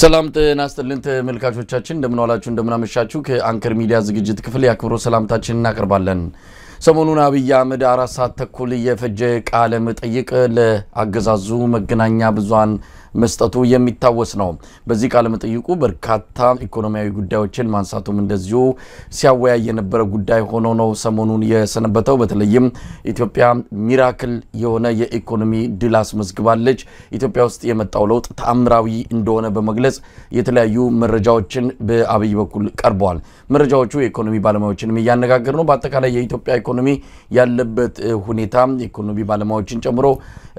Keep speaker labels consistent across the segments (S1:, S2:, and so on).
S1: ሰላም ጤና ይስጥልን ተመልካቾቻችን እንደምን ዋላችሁ እንደምን አመሻችሁ ከአንከር ሚዲያ ዝግጅት ክፍል ያክብሮ ሰላምታችንን እናቀርባለን ሰሞኑን አብይ አህመድ 4 ሰዓት ተኩል የፈጀ ቃለ መጠይቅ ለአገዛዙ መገናኛ ብዙሃን መስጠቱ የሚታወስ ነው በዚህ ቃለ መጠይቁ በርካታ ኢኮኖሚያዊ ጉዳዮችን ማንሳቱም እንደዚሁ ሲያወያይ የነበረ ጉዳይ ሆኖ ነው ሰሞኑን የሰነበተው በተለይም ኢትዮጵያ ሚራክል የሆነ የኢኮኖሚ ድል አስመዝግባለች ኢትዮጵያ ውስጥ የመጣው ለውጥ ተአምራዊ እንደሆነ በመግለጽ የተለያዩ መረጃዎችን በአብይ በኩል ቀርበዋል መረጃዎቹ የኢኮኖሚ ባለሙያዎችን ያነጋገር ነው በአጠቃላይ የኢትዮጵያ ኢኮኖሚ ያለበት ሁኔታ ኢኮኖሚ ባለሙያዎችን ጨምሮ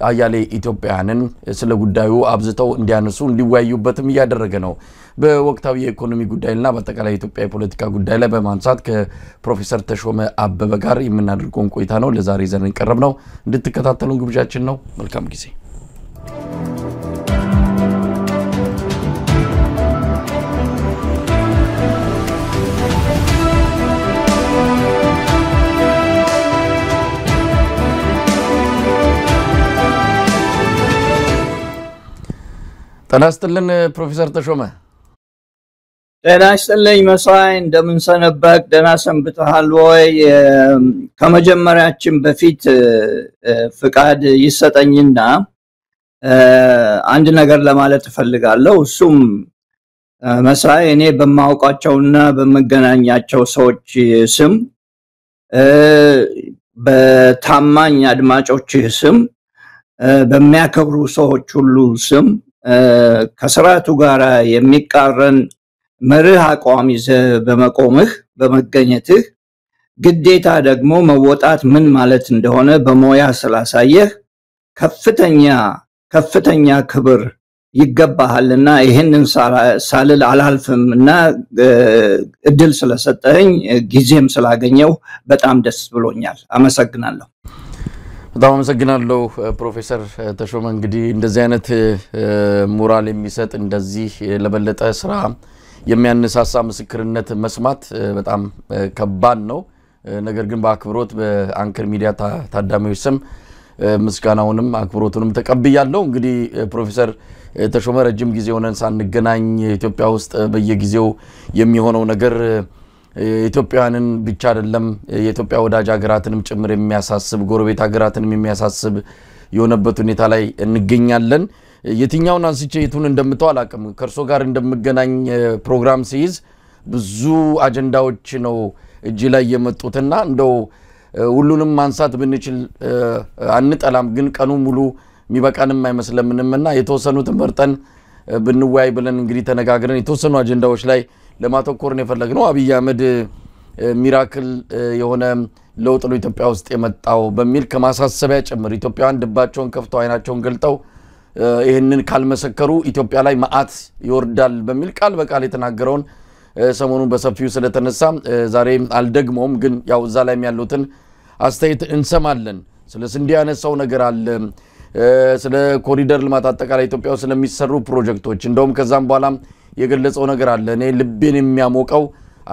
S1: አያሌ ኢትዮጵያውያንን ስለ ጉዳዩ አብዝተው እንዲያነሱ እንዲወያዩበትም ያደረገ ነው በወቅታዊ የኢኮኖሚ ጉዳይና በአጠቃላይ የኢትዮጵያ ፖለቲካ ጉዳይ ላይ በማንሳት ከፕሮፌሰር ተሾመ አበበ ጋር የምናደርገው ቆይታ ነው ለዛሬ ዘን ቀርበነው እንድትከታተሉን ግብዣችን ነው መልካም ጊዜ ጤና ይስጥልን ፕሮፌሰር ተሾመ
S2: ጤና ይስጥልኝ መሳይ እንደምን ሰነበክ ደህና ሰንብተሃል ወይ ከመጀመሪያችን በፊት ፍቃድ ይሰጠኝና አንድ ነገር ለማለት እፈልጋለሁ እሱም መሳይ እኔ በማውቃቸውና በመገናኛቸው ሰዎች ስም በታማኝ አድማጮች ስም በሚያከብሩ ሰዎች ሁሉ ስም ከስራቱ ጋር የሚቃረን መርህ አቋም ይዘህ በመቆምህ በመገኘትህ ግዴታ ደግሞ መወጣት ምን ማለት እንደሆነ በሞያ ስላሳየህ ከፍተኛ ክብር ይገባሃልና ይሄንን ሳልል አላልፍምና እድል ስለሰጠኝ ጊዜም ስላገኘው በጣም ደስ ብሎኛል አመሰግናለሁ
S1: በጣም አመሰግናለሁ ፕሮፌሰር ተሾመ እንግዲህ እንደዚህ አይነት ሞራል የሚሰጥ እንደዚህ ለበለጠ ስራ የሚያነሳሳ ምስክርነት መስማት በጣም ከባድ ነው ነገር ግን በአክብሮት በአንከር ሚዲያ ታዳሚዎች ስም ምስጋናውንም አክብሮቱንም ተቀብያለሁ እንግዲህ ፕሮፌሰር ተሾመ ረጅም ጊዜ ሆነን ሳንገናኝ ኢትዮጵያ ውስጥ በየጊዜው የሚሆነው ነገር ኢትዮጵያውያንን ብቻ አይደለም የኢትዮጵያ ወዳጅ ሀገራትንም ጭምር የሚያሳስብ ጎረቤት ሀገራትንም የሚያሳስብ የሆነበት ሁኔታ ላይ እንገኛለን የትኛውን አንስቼ የቱን እንደምተው አላቀም ከርሶ ጋር እንደምገናኝ ፕሮግራም ሲይዝ ብዙ አጀንዳዎች ነው እጅ ላይ የመጡትና እንደው ሁሉንም ማንሳት ብንችል አንጠላም ግን ቀኑ ሙሉ የሚበቃንም አይመስለምንምና የተወሰኑትን መርጠን ብንወያይ ብለን እንግዲህ ተነጋግረን የተወሰኑ አጀንዳዎች ላይ ለማተኮር ነው የፈለግነው አብይ አህመድ ሚራክል የሆነ ለውጥ ነው ኢትዮጵያ ውስጥ የመጣው በሚል ከማሳሰቢያ ጭምር ኢትዮጵያውያን ድባቸውን ከፍተው አይናቸውን ገልጠው ይሄንን ካልመሰከሩ ኢትዮጵያ ላይ መዓት ይወርዳል በሚል ቃል በቃል የተናገረውን ሰሞኑን በሰፊው ስለተነሳ ዛሬ አልደግሞም ግን ያው እዛ ላይ ያሉትን አስተያየት እንሰማለን ስለ ስንዴ ያነሳው ነገር አለ ስለ ኮሪደር ልማት አጠቃላይ ኢትዮጵያ ውስጥ ስለሚሰሩ ፕሮጀክቶች እንደውም ከዛም በኋላ የገለጸው ነገር አለ እኔ ልቤን የሚያሞቀው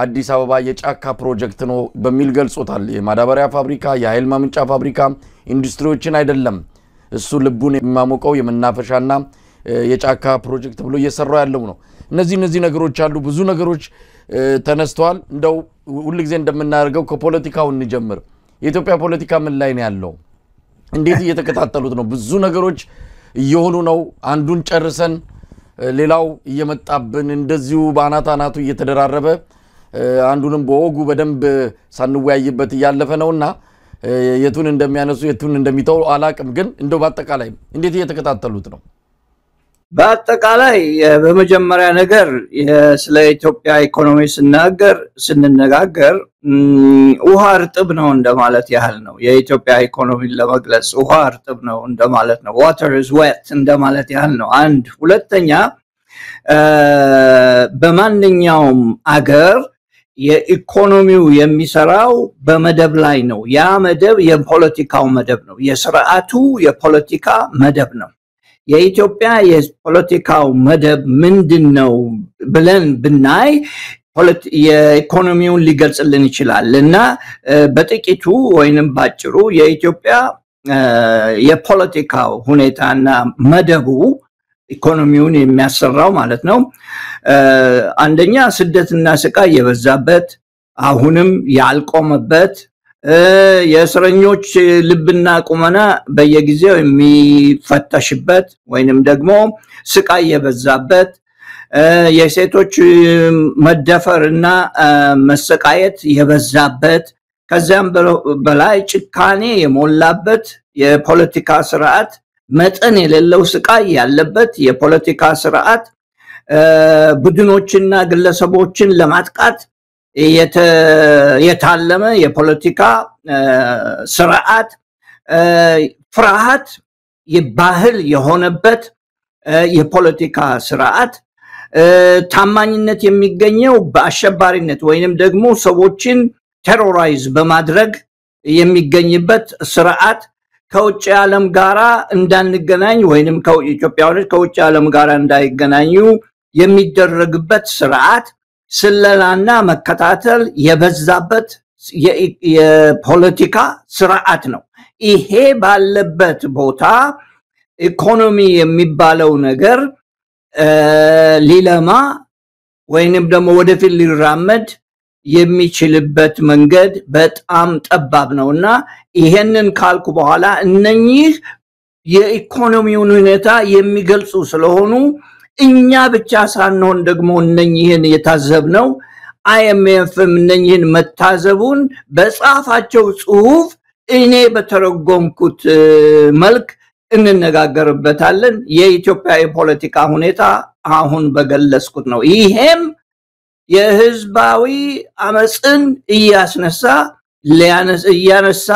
S1: አዲስ አበባ የጫካ ፕሮጀክት ነው በሚል ገልጾታል የማዳበሪያ ፋብሪካ የኃይል ማመንጫ ፋብሪካ ኢንዱስትሪዎችን አይደለም እሱ ልቡን የሚያሞቀው የመናፈሻና የጫካ ፕሮጀክት ብሎ እየሰራው ያለው ነው እነዚህ ነገሮች አሉ ብዙ ነገሮች ተነስተዋል እንደው ሁሉ ጊዜ እንደምናደርገው ከፖለቲካው እንጀምር የኢትዮጵያ ፖለቲካ ምን ላይ ነው ያለው እንዴት እየተከታተሉት ነው ብዙ ነገሮች እየሆኑ ነው አንዱን ጨርሰን ሌላው እየመጣብን እንደዚሁ ባናታናቱ እየተደራረበ አንዱንም በወጉ በደንብ ሳንወያይበት ያለፈ ነውና የቱን እንደሚያነሱ የቱን እንደሚተው አላቅም ግን እንደው በአጠቃላይ እንዴት እየተከታተሉት ነው
S2: በአጠቃላይ በመጀመሪያ ነገር ስለ ኢትዮጵያ ኢኮኖሚ ስንነጋገር ውሃ እርጥብ ነው እንደማለት ያህል ነው የኢትዮጵያ ኢኮኖሚ ለመግለጽ ውሃ እርጥብ ነው እንደማለት ነው water is wet እንደማለት ያህል ነው አንድ ሁለተኛ በማንኛውም አገር የኢኮኖሚው የሚሰራው በመደብ ላይ ነው ያ መደብ የፖለቲካው መደብ ነው የሥርዓቱ የፖለቲካ መደብ ነው የኢትዮጵያ የፖለቲካው መደብ ምንድነው ብለን ብናይ የኢኮኖሚውን ሊገልጽልን ይችላልና በጥቂቱ ወይንም ባጭሩ የኢትዮጵያ የፖለቲካው ሁኔታና መደቡ ኢኮኖሚውን የሚያሰራው ማለት ነው። አንደኛ ስደትና ስቃይ የበዛበት አሁንም ያልቆመበት የእስረኞች ልብና ቁመና በየጊዜው የሚፈተሽበት ወይንም ደግሞ ስቃይ የበዛበት የሴቶች መደፈርና መሰቃየት የበዛበት ከዛም በላይ ጭካኔ የሞላበት የፖለቲካ ስርዓት መጠን የሌለው ስቃይ ያለበት የፖለቲካ ስርዓት ቡድኖችና ግለሰቦችን ለማጥቃት የታለመ የፖለቲካ ስርዓት ፍርሃት የባህል የሆነበት የፖለቲካ ስርዓት ታማኝነት የሚገኘው በአሸባሪነት ወይንም ደግሞ ሰዎችን ቴሮራይዝ በማድረግ የሚገኝበት ስርዓት ከውጭ ዓለም ጋራ እንዳንገናኝ ወይንም ኢትዮጵያውያን ከውጭ ዓለም ጋራ እንዳይገናኙ የሚደረግበት ስርዓት ስለላና መከታተል የበዛበት የፖለቲካ ስርዓት ነው። ይሄ ባለበት ቦታ ኢኮኖሚ የሚባለው ነገር ሊለማ ወይንም ደግሞ ወደፊት ሊራመድ የሚችልበት መንገድ በጣም ጠባብ ነውና ይሄንን ካልኩ በኋላ እነኚህ የኢኮኖሚውን ሁኔታ የሚገልጹ ስለሆኑ እኛ ብቻ ሳንሆን ደግሞ እነኚህን የታዘብነው IMFም እነኚህን መታዘቡን በጻፋቸው ጽሁፍ እኔ በተረጎምኩት መልክ እንነጋገርበታለን። የኢትዮጵያ የፖለቲካ ሁኔታ አሁን በገለጽኩት ነው። ይሄም የህዝባዊ አመጽን እያነሳ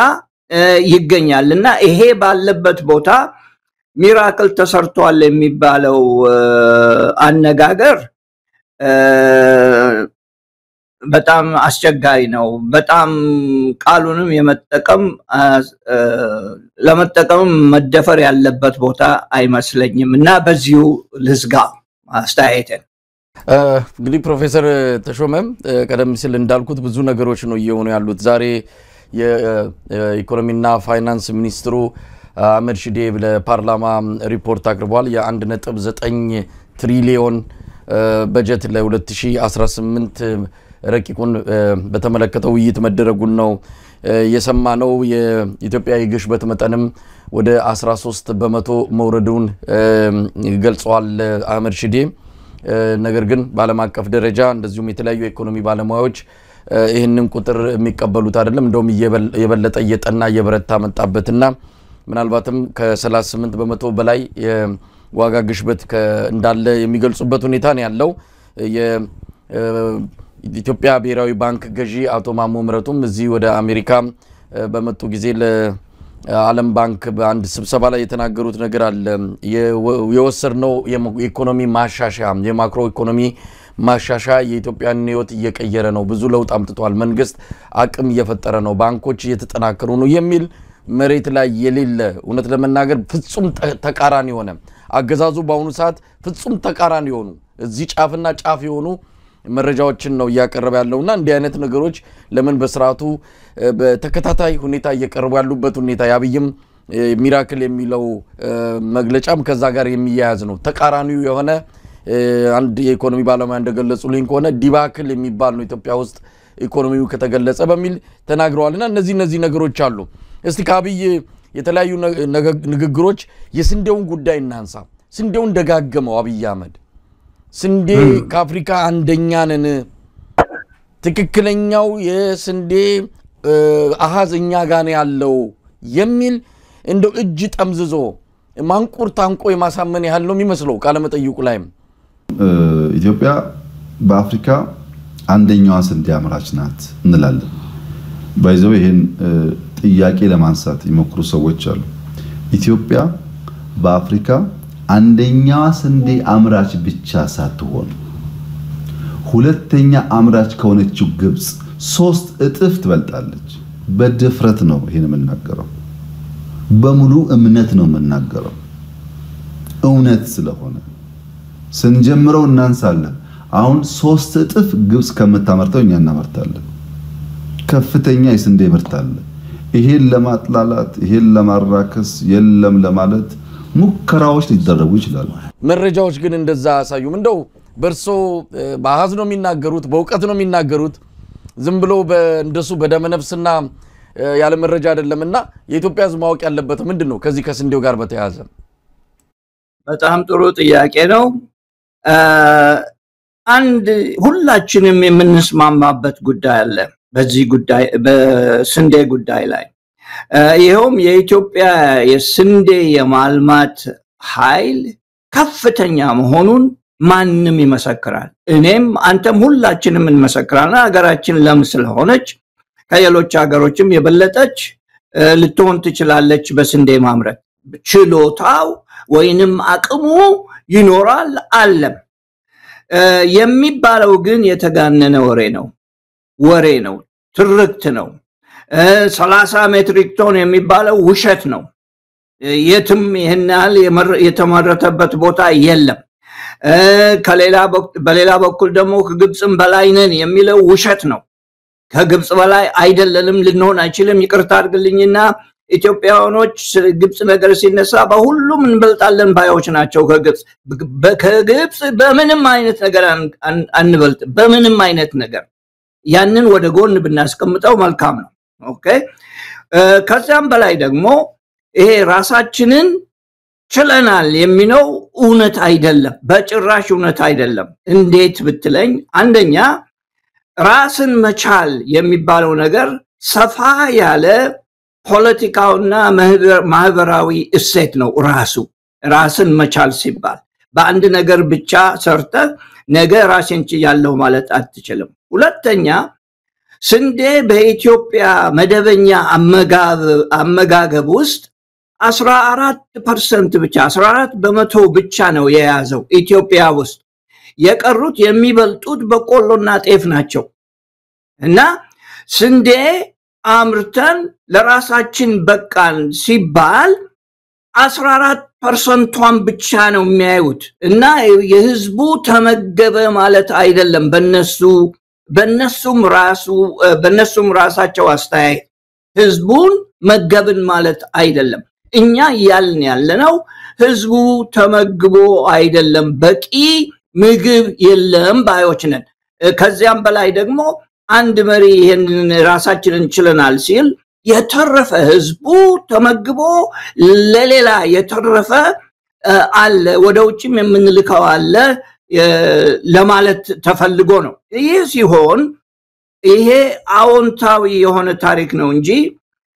S2: ይገኛልና ይሄ ባለበት ቦታ ሚራክል ተሰርቷል የሚባለው አነጋገር በጣም አስቸጋሪ ነው። በጣም ቃሉንም ለመጠቀም መደፈር ያለበት ቦታ አይመስለኝም እና በዚሁ ልዝጋ አስተያየቴን።
S1: እንግዲህ ፕሮፌሰር ተሾመም ቀደም ሲል እንዳልኩት ብዙ ነገሮች ነው እየሆኑ ያሉት። ዛሬ የኢኮኖሚና ፋይናንስ ሚኒስትሩ አህመድ ሺዴ ለፓርላማ ሪፖርት አቅርቧል። የ1.9 ትሪሊዮን በጀት ለ2018 ረቂቁን በተመለከተው ውይይት መደረጉን ነው የሰማነው። የኢትዮጵያ የግሽበት መጠንም ወደ 13 በመቶ መውረዱን ገልጸዋል አህመድ ሺዴ። ነገር ግን በዓለም አቀፍ ደረጃ እንደዚሁም የተለያዩ ኢኮኖሚ ባለሙያዎች ይህንን ቁጥር የሚቀበሉት አይደለም። እንደውም የበለጠ እየጠና የበረታ መጣበትና ምናልባትም ከ38 በመቶ በላይ የዋጋ ግሽበት እንዳለ የሚገልጹበት ሁኔታ ነው ያለው። የኢትዮጵያ ብሔራዊ ባንክ ገዢ አቶ ማሞ ምህረቱም እዚህ ወደ አሜሪካ በመጡ ጊዜ ለዓለም ባንክ በአንድ ስብሰባ ላይ የተናገሩት ነገር አለ። የወሰድነው የኢኮኖሚ ማሻሻያ የማክሮ ኢኮኖሚ ማሻሻያ የኢትዮጵያን ህይወት እየቀየረ ነው፣ ብዙ ለውጥ አምጥቷል፣ መንግስት አቅም እየፈጠረ ነው፣ ባንኮች እየተጠናከሩ ነው የሚል መሬት ላይ የሌለ እውነት ለመናገር ፍጹም ተቃራኒ ሆነ አገዛዙ በአሁኑ ሰዓት ፍጹም ተቃራኒ ሆኑ እዚህ ጫፍና ጫፍ የሆኑ መረጃዎችን ነው ያቀርብ ያለውና እንዲህ አይነት ነገሮች ለምን በስርዓቱ በተከታታይ ሁኔታ እየቀርቡ ያሉበት ሁኔታ ያብይም ሚራክል የሚለው መግለጫም ከዛ ጋር የሚያያዝ ነው። ተቃራኒው የሆነ አንድ የኢኮኖሚ ባለሙያ እንደገለጹልኝ ከሆነ ዲባክል የሚባል ነው ኢትዮጵያ ውስጥ ኢኮኖሚው ከተገለጸ በሚል ተናግረዋልና እነዚህ ነገሮች አሉ። እስቲ ከአብይ የተለያዩ ንግግሮች የስንዴውን ጉዳይ እናንሳ። ስንዴውን ደጋገመው አብይ አህመድ ስንዴ ከአፍሪካ አንደኛ ነን፣ ትክክለኛው የስንዴ አሃዝኛ ጋር ያለው የሚል እንደው እጅ ጠምዝዞ ማንቁር ታንቆ የማሳመን ያህል ነው የሚመስለው ቃለ መጠይቁ ላይም
S3: ኢትዮጵያ በአፍሪካ አንደኛዋ ስንዴ አምራች ናት እንላለን። ባይዘው ይሄን ጥያቄ ለማንሳት ይሞክሩ ሰዎች አሉ። ኢትዮጵያ በአፍሪካ አንደኛዋ ስንዴ አምራች ብቻ ሳትሆን ሁለተኛ አምራች ከሆነችው ግብጽ 3 እጥፍ ትበልጣለች። በድፍረት ነው ይሄን የምናገረው፣ በሙሉ እምነት ነው የምናገረው። እውነት ስለሆነ ስንጀምረው እናንሳለን። አሁን 3 እጥፍ ግብጽ ከምታመርተው እኛ እናመርታለን። ከፍተኛ የስንዴ ምርት አለ። ይሄን ለማጥላላት ይሄን ለማራከስ የለም ለማለት ሙከራዎች ሊደረጉ ይችላሉ
S1: መረጃዎች ግን እንደዛ ያሳዩም እንደው በርሶ ባሃዝ ነው የሚናገሩት በእውቀት ነው የሚናገሩት ዝም ብሎ እንደሱ በደመነፍስና ያለ መረጃ አይደለምና የኢትዮጵያ ሕዝብ ማወቅ ያለበት ምንድነው ከዚህ ከስንዴው ጋር በተያያዘ
S2: በጣም ጥሩ ጥያቄ ነው አንድ ሁላችንም የምንስማማበት ጉዳይ አለ በዚህ ጉዳይ በስንዴ ጉዳይ ላይ ይሄውም የኢትዮጵያ የስንዴ የማልማት ኃይል ከፍተኛ መሆኑን ማንንም ይመሰክራል እኔም አንተም ሁላችንም እንመሰክራለን ሀገራችን ለም ስለሆነች ከሌሎች ሀገሮችም የበለጠች ልትሆን ትችላለች በስንዴ ማምረት ችሎታው ወይንም አቅሙ ይኖራል አለም የሚባለው ግን የተጋነነ ወሬ ነው ትርክት ነው 30 ሜትሪክ ቶን የሚባለው ውሸት ነው የትም ይሄናል የተመረተበት ቦታ የለም በሌላ በኩል ደግሞ ከግብጽም በላይ ነን የሚለው ውሸት ነው ከግብጽ በላይ አይደለንም ልንሆን አይችልም ይቅርታ አድርግልኝና ኢትዮጵያውያኖች ግብጽ ነገር ሲነሳ በሁሉም እንበልጣለን ባዮች ናቸው ከግብጽ በምንም አይነት ነገር አንበልጥ በምንም አይነት ነገር ያንን ወደ ጎን ብናስቀምጠው መልካም ነው ኦኬ ከዛም በላይ ደግሞ ይሄ ራሳችንን ችለናል የሚለው እውነት አይደለም በጭራሽ እውነት አይደለም እንዴት ብትለኝ አንደኛ ራስን መቻል የሚባለው ነገር ሰፋ ያለ ፖለቲካውና ማህበራዊ እሴት ነው ራስን መቻል ሲባል በአንድ ነገር ብቻ ሰርተ ነገ ራስን ችያለሁ ማለት አትችልም ሁለተኛ ስንዴ በኢትዮጵያ መደበኛ አመጋገብ ውስጥ 14% ብቻ 14 በመቶ ብቻ ነው የያዘው ኢትዮጵያ ውስጥ የቀሩት የሚበልጡት በቆሎና ጤፍ ናቸው እና ስንዴ አምርተን ለራሳችን በቃን ሲባል 14%ን ብቻ ነው የሚያዩት እና የህዝቡ ተመገበ ማለት አይደለም በነሱም ራሳቸው አስተያየት ህዝቡን መገብን ማለት አይደለም እኛ ያልን ያለነው ህዝቡ ተመግቦ አይደለም በቂ ምግብ የለም ባዮች ነን ከዚያም በላይ ደግሞ አንድ መሪ ይሄንን ራሳችንን ችለናል ሲል የተረፈ ህዝቡ ተመግቦ ለሌላ የተረፈ አለ ወደ ውጭም የምንልከው አለ ለማለት ተፈልጎ ነው ይሄ ሲሆን ይሄ አዎንታዊ የሆነ ታሪክ ነው እንጂ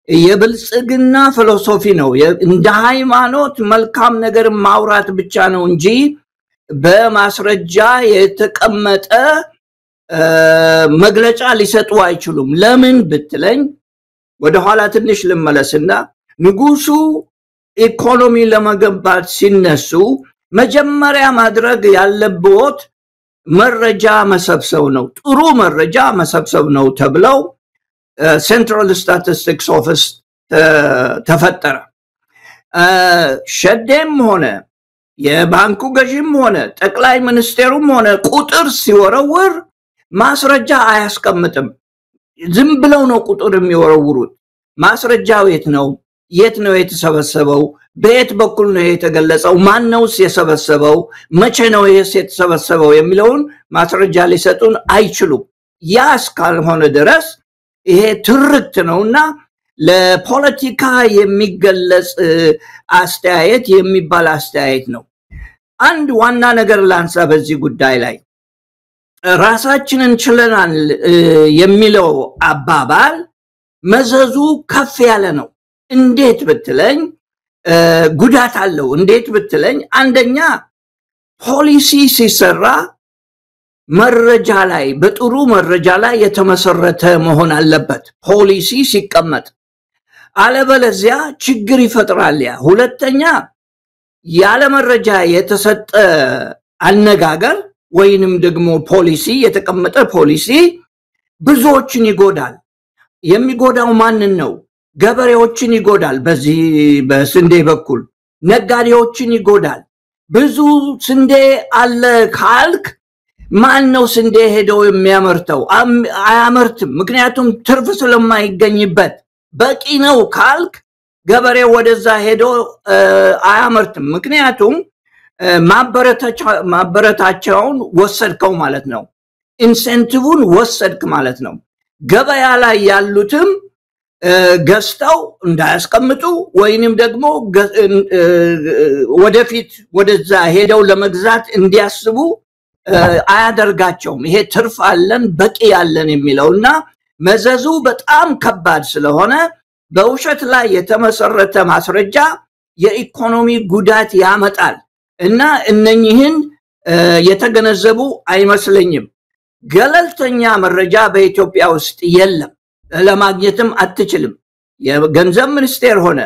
S2: የብልጽግና ፊሎሶፊ ነው እንደ ሃይማኖት መልካም ነገር ማውራት ብቻ ነው እንጂ በማስረጃ የተቀመጠ መግለጫ ሊሰጡ አይችሉም ለምን ብትለኝ ወደ ኋላ ትንሽ ልመለስና ንጉሱ ኢኮኖሚ ለመገንባት ሲነሱ መጀመሪያ ማድረግ ያለበት መረጃ መሰብሰብ ነው ጥሩ መረጃ መሰብሰብ ነው ተብለው ሴንትራል ስታቲስቲክስ ኦፊስ ተፈጠረ ሸደም ሆነ የባንኩ ገዥም ሆነ ጠቅላይ ሚኒስቴሩም ሆነ ቁጥር ሲወረውር ማስረጃ አያስቀምጥም ዝም ብለው ነው ቁጥር የሚወረውሩት ማስረጃው የት ነው የተሰበሰበው በየት በኩል ነው የተገለጸው ማን ነውስ የሰበሰበው መቼ ነው የተሰበሰበው የሚለውን ማስረጃ ሊሰጡን አይችሉም ያ እስካልሆነ ድረስ ይሄ ትርክት ነውና ለፖለቲካ የሚገለጽ አስተያየት የሚባል አስተያየት ነው አንድ ዋና ነገር ላንሳ በዚህ ጉዳይ ላይ ራሳችንን ችለናል የሚለው አባባል መዘዙ ከፍ ያለ ነው እንዴት ብትለኝ ጉዳት አለው እንዴት ብትለኝ አንደኛ ፖሊሲ ሲሰራ መረጃ ላይ በጥሩ መረጃ ላይ የተመሰረተ መሆን አለበት ፖሊሲ ሲቀመጥ አለበለዚያ ችግር ይፈጥራል ያ ሁለተኛ ያለ መረጃ የተሰጠ አነጋገር ወይንም ደግሞ ፖሊሲ የተቀመጠ ፖሊሲ ብዙዎችን ይጎዳል የሚጎዳው ማንን ነው ገበሬዎችን ይጎዳል በዚህ በስንዴ በኩል ነጋዴዎችን ይጎዳል ብዙ ስንዴ አለ ካልክ ማን ነው ስንዴ ሄደው የሚያመርተው አያመርትም ምክንያቱም ትርፍ ስለማይገኝበት በቂ ነው ካልክ ገበሬው ወደዛ ሄዶ አያመርትም ምክንያቱም ማበረታቻውን ወሰድከው ማለት ነው ኢንሴንቲቭን ወሰድክ ማለት ነው ገበያ ላይ ያሉትም ገዝተው እንዳያስቀምጡ ወይንም ደግሞ ወደፊት ወደዛ ሄደው ለመግዛት እንዲያስቡ አያደርጋቸውም ይሄ ትርፍ አለን በቂ ያለን የሚለውና መዘዙ በጣም ከባድ ስለሆነ በውሸት ላይ የተመሰረተ ማስረጃ የኢኮኖሚ ጉዳት ያመጣል እና እነኚህን የተገነዘቡ አይመስለኝም ገለልተኛ መረጃ በኢትዮጵያ ውስጥ የለም ለማግኘትም አትችልም የገንዘብ ሚኒስቴር ሆነ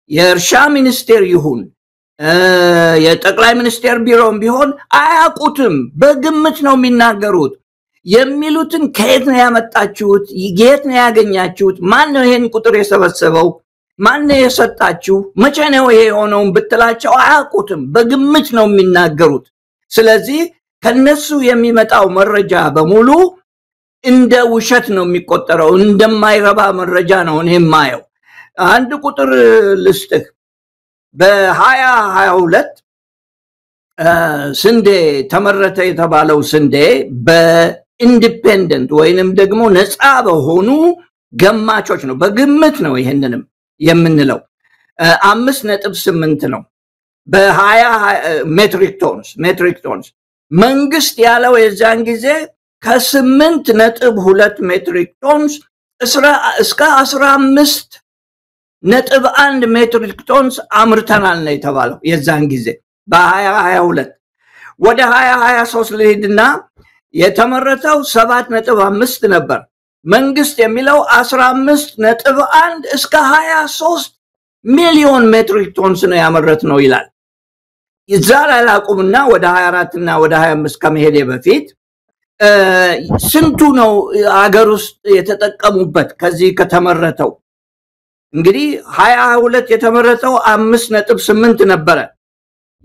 S2: የእርሻ ሚኒስቴር ይሁን የጠቅላይ ሚኒስቴር ቢሮም ቢሆን አያቁትም በግምት ነው የሚናገሩት የሚሉትን ከየት ነው ያመጣችሁት የት ነው ያገኛችሁት ማን ነው ይሄን ቁጥር የሰበሰበው ማን ነው የሰጣችሁ መቼ ነው ይሄ ሆነው ብትላቸው አያቁትም በግምት ነው የሚናገሩት ስለዚህ ከነሱ የሚመጣው መረጃ በሙሉ እንደ ውሸት ነው የሚቆጠረው እንደማይረባ መረጃ ነው እኔ ማየው አንድ ቁጥር ልስጥህ በ2022 ስንዴ ተመረተ የተባለው ስንዴ በኢንዲፔንደንት ወይንም ደግሞ ነፃ በሆኑ ገማቾች ነው በግምት ነው ይሄንንም የምንለው 5.8 ነው በ20 ሜትሪክ ቶንስ መንግስት ያለው የዛን ጊዜ ከ8.2 ሜትሪክ ቶንስ እስከ 15.1 ሜትሪክ ቶንስ አምርተናል ነው የተባለው የዛን ጊዜ በ2022 ወደ 2023 ልሂድና የተመረተው 7.5 ነበር መንግስት የሚለው 15.1 እስከ 23 ሚሊዮን ሜትሪክ ቶንስ ነው ያመረት ነው ይላል ይዛላ ላቁምና ወደ 24 እና ወደ 25 ከመሄዴ በፊት ስንቱ ነው አገር ውስጥ የተጠቀሙበት ከዚህ ከተመረተው እንግዲህ 22 የተመረተው 5.8 ነበር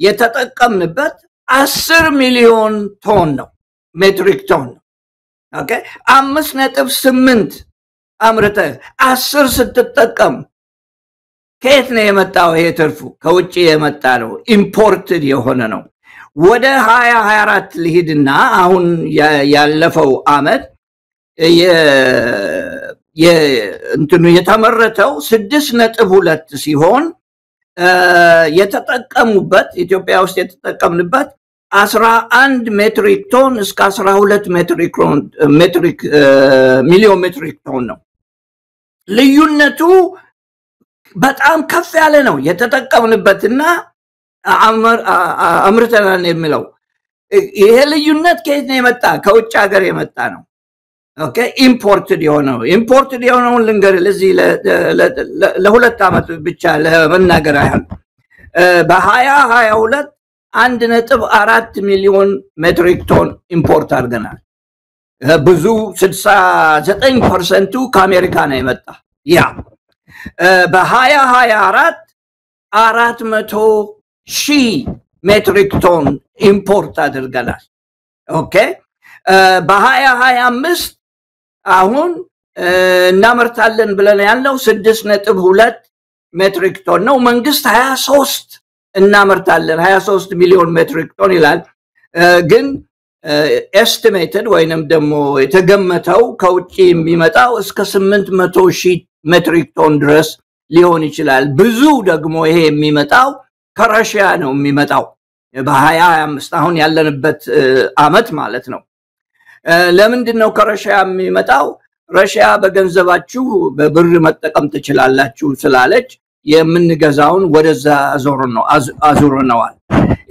S2: የተጠቀምንበት 10 ሚሊዮን ቶን ነው ሜትሪክ ቶን ኦኬ 5.8 አምርተ 10 ስትጠቀም ከየት ነው የመጣው ይሄ ትርፉ ከውጪ የመጣ ነው ኢምፖርትድ የሆነ ነው ወደ 2024 ልሂድና አሁን ያለፈው አመት እንትኑ የተመረተው 6.2 ሲሆን የተጠቀሙበት ኢትዮጵያ ውስጥ የተጠቀምንበት 11 ሜትሪክ ቶን እስከ 12 ሚሊዮን ሜትሪክ ቶን ነው ልዩነቱ በጣም ከፍ ያለ ነው የተጠቀምንበትና አምርተናል የሚለው ይሄ ልዩነት ከየት ነው የመጣ ከውጭ ሀገር የመጣ ነው ኦኬ ኢምፖርትድ የሆነውን ልንገር ለዚህ ለሁለት አመት ብቻ ለመናገር አይደል በ2022 1.4 ሚሊዮን ሜትሪክ ቶን ኢምፖርት አድርገናል ብዙ 69% ከአሜሪካ ነው የመጣ ያ በ2024 400,000 ሜትሪክ ቶን ኢምፖርት አድርገናል ኦኬ በ2025 አሁን እናመርታለን ብለን ያለው 6.2 ሜትሪክ ቶን ነው መንግስት 23 እናመርታለን 23 ሚሊዮን ሜትሪክ ቶን ይላል ግን ኤስቲሜትድ ወይንም ደግሞ የተገመተው ከውጪ የሚመጣው እስከ 800,000 ሜትሪክ ቶን ድረስ ሊሆን ይችላል ብዙ ደግሞ ይሄ የሚመጣው ከራሺያ ነው የሚመጣው በ2025 አሁን ያለንበት አመት ማለት ነው ለምንድን ነው ከራሺያ የሚመጣው ራሺያ በገንዘባችሁ በብር መጠቀም ትችላላችሁ ስላለች የምንገዛውን ወደዛ አዙረነዋል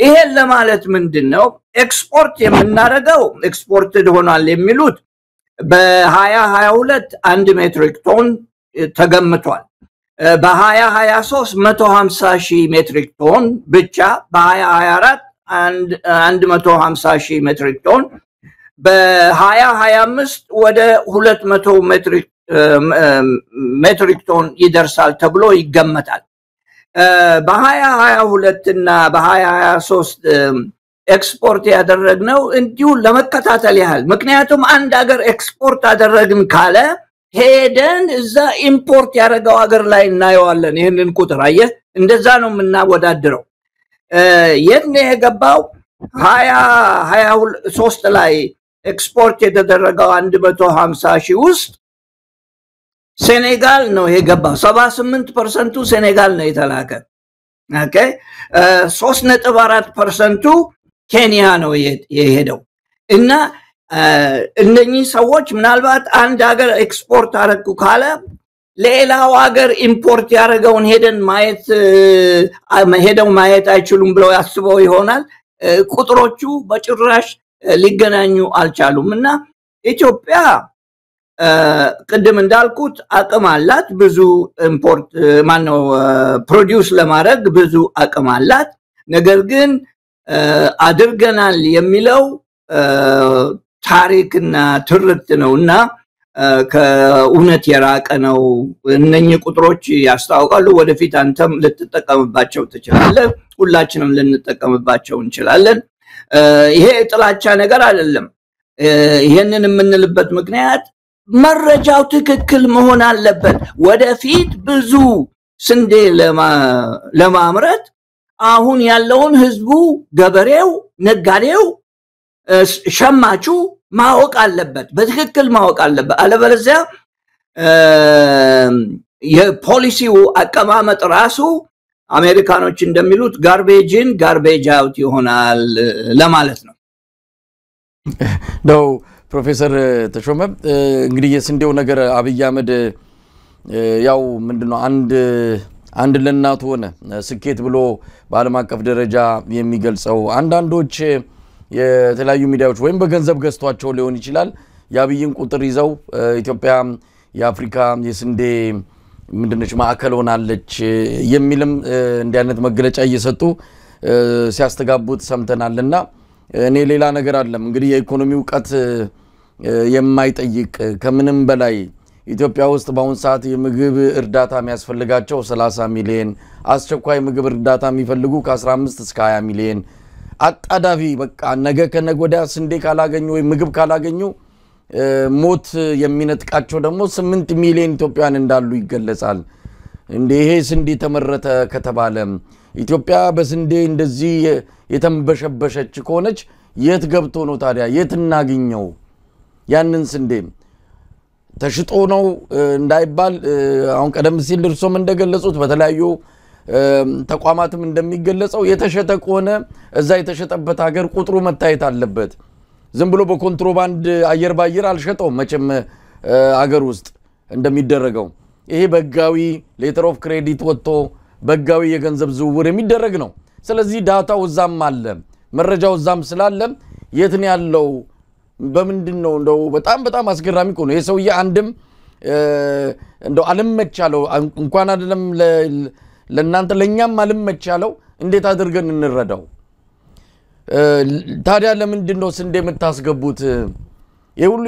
S2: ይሄን ለማለት ምንድነው ኤክስፖርት የምናደርገው ኤክስፖርትድ ሆኗል የሚሉት በ2022 1 ሜትሪክ ቶን ተገምቷል በ2023 150,000 ሜትሪክ ቶን ብቻ በ2024 150,000 ሜትሪክ ቶን በ2025 ወደ 200 ሜትሪክ ቶን ይደርሳል ተብሎ ይገመታል በ2022 እና በ2023 ኤክስፖርት ያደረግነው እንዲሁ ለመከታተል ያህል ምክንያቱም አንድ ሀገር ኤክስፖርት አደረግን ካለ ሄደን እዛ ኢምፖርት ያደረገው ሀገር ላይ እናየዋለን ይሄንን ቁጥር አየህ እንደዛ ነው የምናወዳድረው የት ነው የገባው 2023 ላይ ኤክስፖርት የተደረገው 150 ሺህ ውስጥ ሴኔጋል ነው የገባው 78% ሴኔጋል ነው የተላከ ኦኬ 3.4% ኬንያ ነው የሄደው እና እነኚህ ሰዎች ምናልባት አንድ ሀገር ኤክስፖርት አረኩ ካለ ሌላው ሀገር ኢምፖርት ያደረገውን ሄደው ማየት አይችሉም ብለው ያስበው ይሆናል ቁጥሮቹ በጭራሽ ሊገናኙ አልቻሉምና ኢትዮጵያ ቅድም እንዳልኩት አቅም አላት ብዙ ኢምፖርት ማነው ፕሮዲዩስ ለማድረግ ብዙ አቅም አላት ነገር ግን አድርገናል የሚለው ታሪክና ትርክት ነውና ከእውነት የራቀ ነው እነኚህ ቁጥሮች ያስታውቃሉ ወደፊት አንተም ልትጠቀምባቸው ትችላለህ ሁላችንም ልንጠቀምባቸው እንችላለን ይሄ ጥላቻ ነገር አይደለም ይሄንን የምንልበት ምክንያት መረጃው ትክክል መሆን አለበት ወደፊት ብዙ ስንዴ ለማምረት አሁን ያለውን ህዝቡ ገበሬው ነጋዴው ሸማቹ ማወቅ አለበት በትክክል ማወቅ አለበት አለበለዚያ የፖሊሲው አቀማመጥ ራሱ አሜሪካኖች እንደሚሉት ጋርቤጅን ጋርቤጅ አውት ይሆናል ለማለት ነው
S1: ነው ፕሮፌሰር ተሾመ እንግዲህ የስንዴው ነገር አብይ አህመድ ያው ምንድነው አንድ ለናቱ ሆነ ስኬት ብሎ በአለም አቀፍ ደረጃ የሚገልጸው አንዳንዶች የተለያዩ ሚዲያዎች ወይም በገንዘብ ገዝቷቸው ሊሆን ይችላል ያብይን ቁጥር ይዘው ኢትዮጵያ የአፍሪካ የስንዴ ምንድነች ማዕከል ሆናለች የሚልም እንዲህ አይነት መግለጫ እየሰጡ ሲያስተጋቡት ሰምተናልና እኔ ሌላ ነገር አይደለም እንግዲህ የኢኮኖሚው ቀት የማይጠይቅ ከምንም በላይ ኢትዮጵያ ውስጥ በአሁን ሰዓት የምግብ እርዳታ የሚያስፈልጋቸው 30 ሚሊዮን አስቸኳይ ምግብ እርዳታ የሚፈልጉ ከ15 እስከ 20 ሚሊዮን አጣዳፊ በቃ ነገ ከነጎዳ ስንዴ ካላገኙ ወይ ምግብ ካላገኙ ሞት የሚነጥቃቸው ደግሞ 8 ሚሊዮን ኢትዮጵያውያን እንዳሉ ይገለጻል እንዴ ይሄ ስንዴ ተመረተ ከተባለ ኢትዮጵያ በስንዴ እንደዚህ የተንበሸበሸች ከሆነች የት ገብቶ ነው ታዲያ የት እናገኘው ያንን ስንዴ ተሽጦ ነው እንዳይባል አሁን ቀደም ሲል እርሶም እንደገለጹት በተለያዩ ተቋማትም እንደሚገለጸው የተሸጠ ከሆነ እዛ የተሸጠበት ሀገር ቁጥሩ መታየት አለበት ዝም ብሎ በኮንትሮባንድ አየር ባየር አልሸጠው መቼም ሀገር ውስጥ እንደሚደረገው ይሄ በጋዊ ሌተር ኦፍ ክሬዲት ወጥቶ በጋዊ የገንዘብ ዝውውር የሚደረግ ነው ስለዚህ ዳታው እዛም አለ መረጃው እዛም ስላለ የት ነው ያለው በምንድነው እንደው በጣም አስገራሚ ነው የሰውዬ አንድም እንደው አለመቻለው እንኳን አይደለም ለናንተ ለኛም አለመቻለው እንዴት አድርገን እንረዳው ታዲያ ለምንድነው ስንዴ የምታስገቡት የሁሉ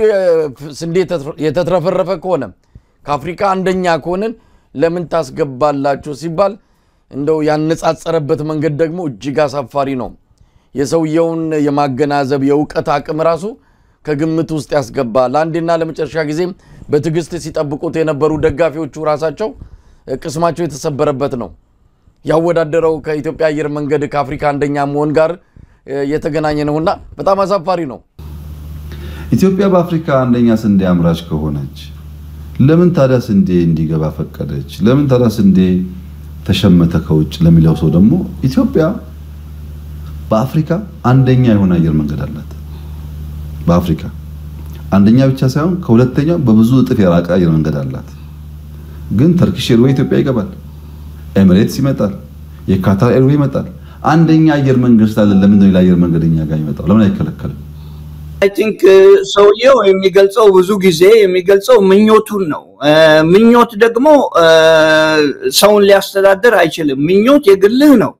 S1: ስንዴ የተትረፈረፈ ከሆነ ከአፍሪካ አንደኛ ከሆነን ለምን ታስገባላችሁ ሲባል እንደው ያነጻጸረበት መንገድ ደግሞ እጅግ አሳፋሪ ነው የሰውየውን የማገናዘብ የውቀት አቅም ራሱ ከግምት ውስጥ ያስገባል አንዴና ለመጨረሻ ጊዜ በትግስት ሲጠብቁት የነበሩ ደጋፊዎቹ ራሳቸው ቅስማቸው የተሰበረበት ነው ያወዳደረው ከኢትዮጵያ አየር መንገድ ከአፍሪካ አንደኛ መሆን ጋር የተገናኘ ነውና በጣም አሳፋሪ ነው
S3: ኢትዮጵያ በአፍሪካ አንደኛ ስንዴ አምራች ከሆነች ለምን ታዲያ ስንዴ እንዲገባ ፈቀደች ለምን ታዲያ ስንዴ ተሸመተ ከውጭ ለሚለው ሰው ደግሞ ኢትዮጵያ በአፍሪካ አንደኛ የሆነ አየር መንገድ አላት በአፍሪካ አንደኛ ብቻ ሳይሆን ከሁለተኛው በብዙ እጥፍ የራቀ አየር መንገድ አላት ግን ተርኪሽ ኤርዌይ ኢትዮጵያ ይገባል ኤሚሬትስ ይመጣል የካታር ኤርዌይ ይመጣል አንደኛ አየር መንገድ ስላለ ለምን ነው አየር መንገደኛ ጋር ይመጣው ለምን አይከለከልም
S2: I think ሰውየው የሚገልጸው ብዙ ጊዜ የሚገልጸው ምኞቱን ነው ምኞት ደግሞ ሰውን ሊያስተዳድር አይችልም ምኞት የግልህ ነው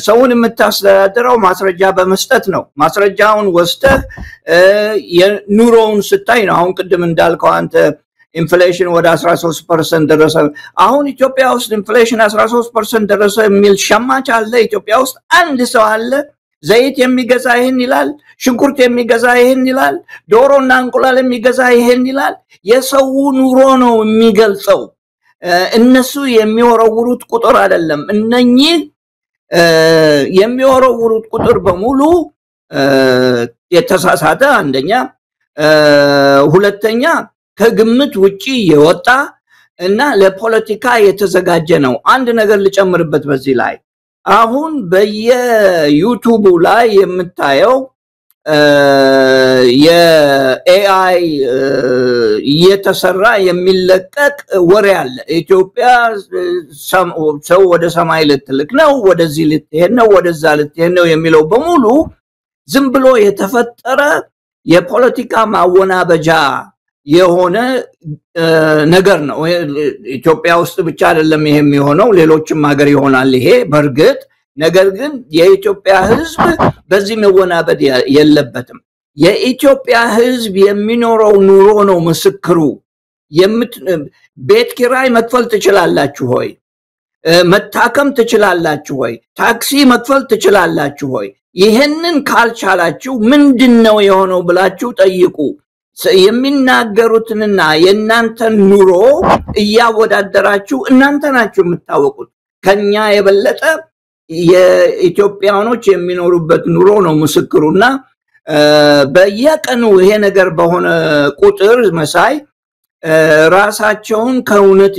S2: ሰውን የምታስተዳድረው ማስረጃ በመስጠት ነው ማስረጃውን ወስተህ የኑሮውን ስታይ ነው አሁን ቅድም እንዳልከው አንተ ኢንፍሌሽን ወደ 13% ደረሰ አሁን ኢትዮጵያ ውስጥ ኢንፍሌሽን 13% ደረሰ የሚል ሸማች አለ ኢትዮጵያ ውስጥ አንድ ሰው አለ ዘይት የሚገዛ ይሄን ይላል ሽንኩርት የሚገዛ ይሄን ይላል ዶሮና እንቁላል የሚገዛ ይሄን ይላል የሰው ኑሮ ነው የሚገልጸው እነሱ የሚወረውሩት ቁጥር አይደለም እነኚህ የሚወረውሩት ቁጥር በሙሉ የተሳሳተ አንደኛ ሁለተኛ ከግምት ውጪ የወጣ እና ለፖለቲካ የተዘጋጀ ነው አንድ ነገር ልጨምርበት በዚህ ላይ አሁን በየዩቲዩብ ላይ የምታየው የኤአይ የተሰራ የሚለቀቅ ወሬ አለ ኢትዮጵያ ሰው ወደ ሰማይ ልትልክ ነው ወደዚህ ልትሄድ ነው ወደዛ ልትሄድ ነው የሚለው በሙሉ ዝም ብሎ የተፈጠረ የፖለቲካ ማወናበጃ የሆነ ነገር ነው ኢትዮጵያ ውስጥ ብቻ አይደለም ይሄ የሚሆነው ሌሎችም ሀገር ይሆናል ይሄ በርግጥ ነገር ግን የኢትዮጵያ ህዝብ በዚህ መወናበድ የለበትም የኢትዮጵያ ህዝብ የሚኖረው ኑሮ ነው ምስክሩ ቤት ኪራይ መክፈል ትችላላችሁ ሆይ መታከም ትችላላችሁ ሆይ ታክሲ መክፈል ትችላላችሁ ሆይ ይሄንን ካልቻላችሁ ምንድነው የሆነው ብላችሁ ጠይቁ የሚናገሩትንና የናንተን ኑሮ እያወዳደራችሁ እናንተ ናችሁ የምታወቁት ከኛ የበለጠ የኢትዮጵያኖች የሚኖሩበት ኑሮ ነው ምስክሩና በየቀኑ ይሄ ነገር በሆነ ቁጥር መሳይ ራሳቸውን ከእውነት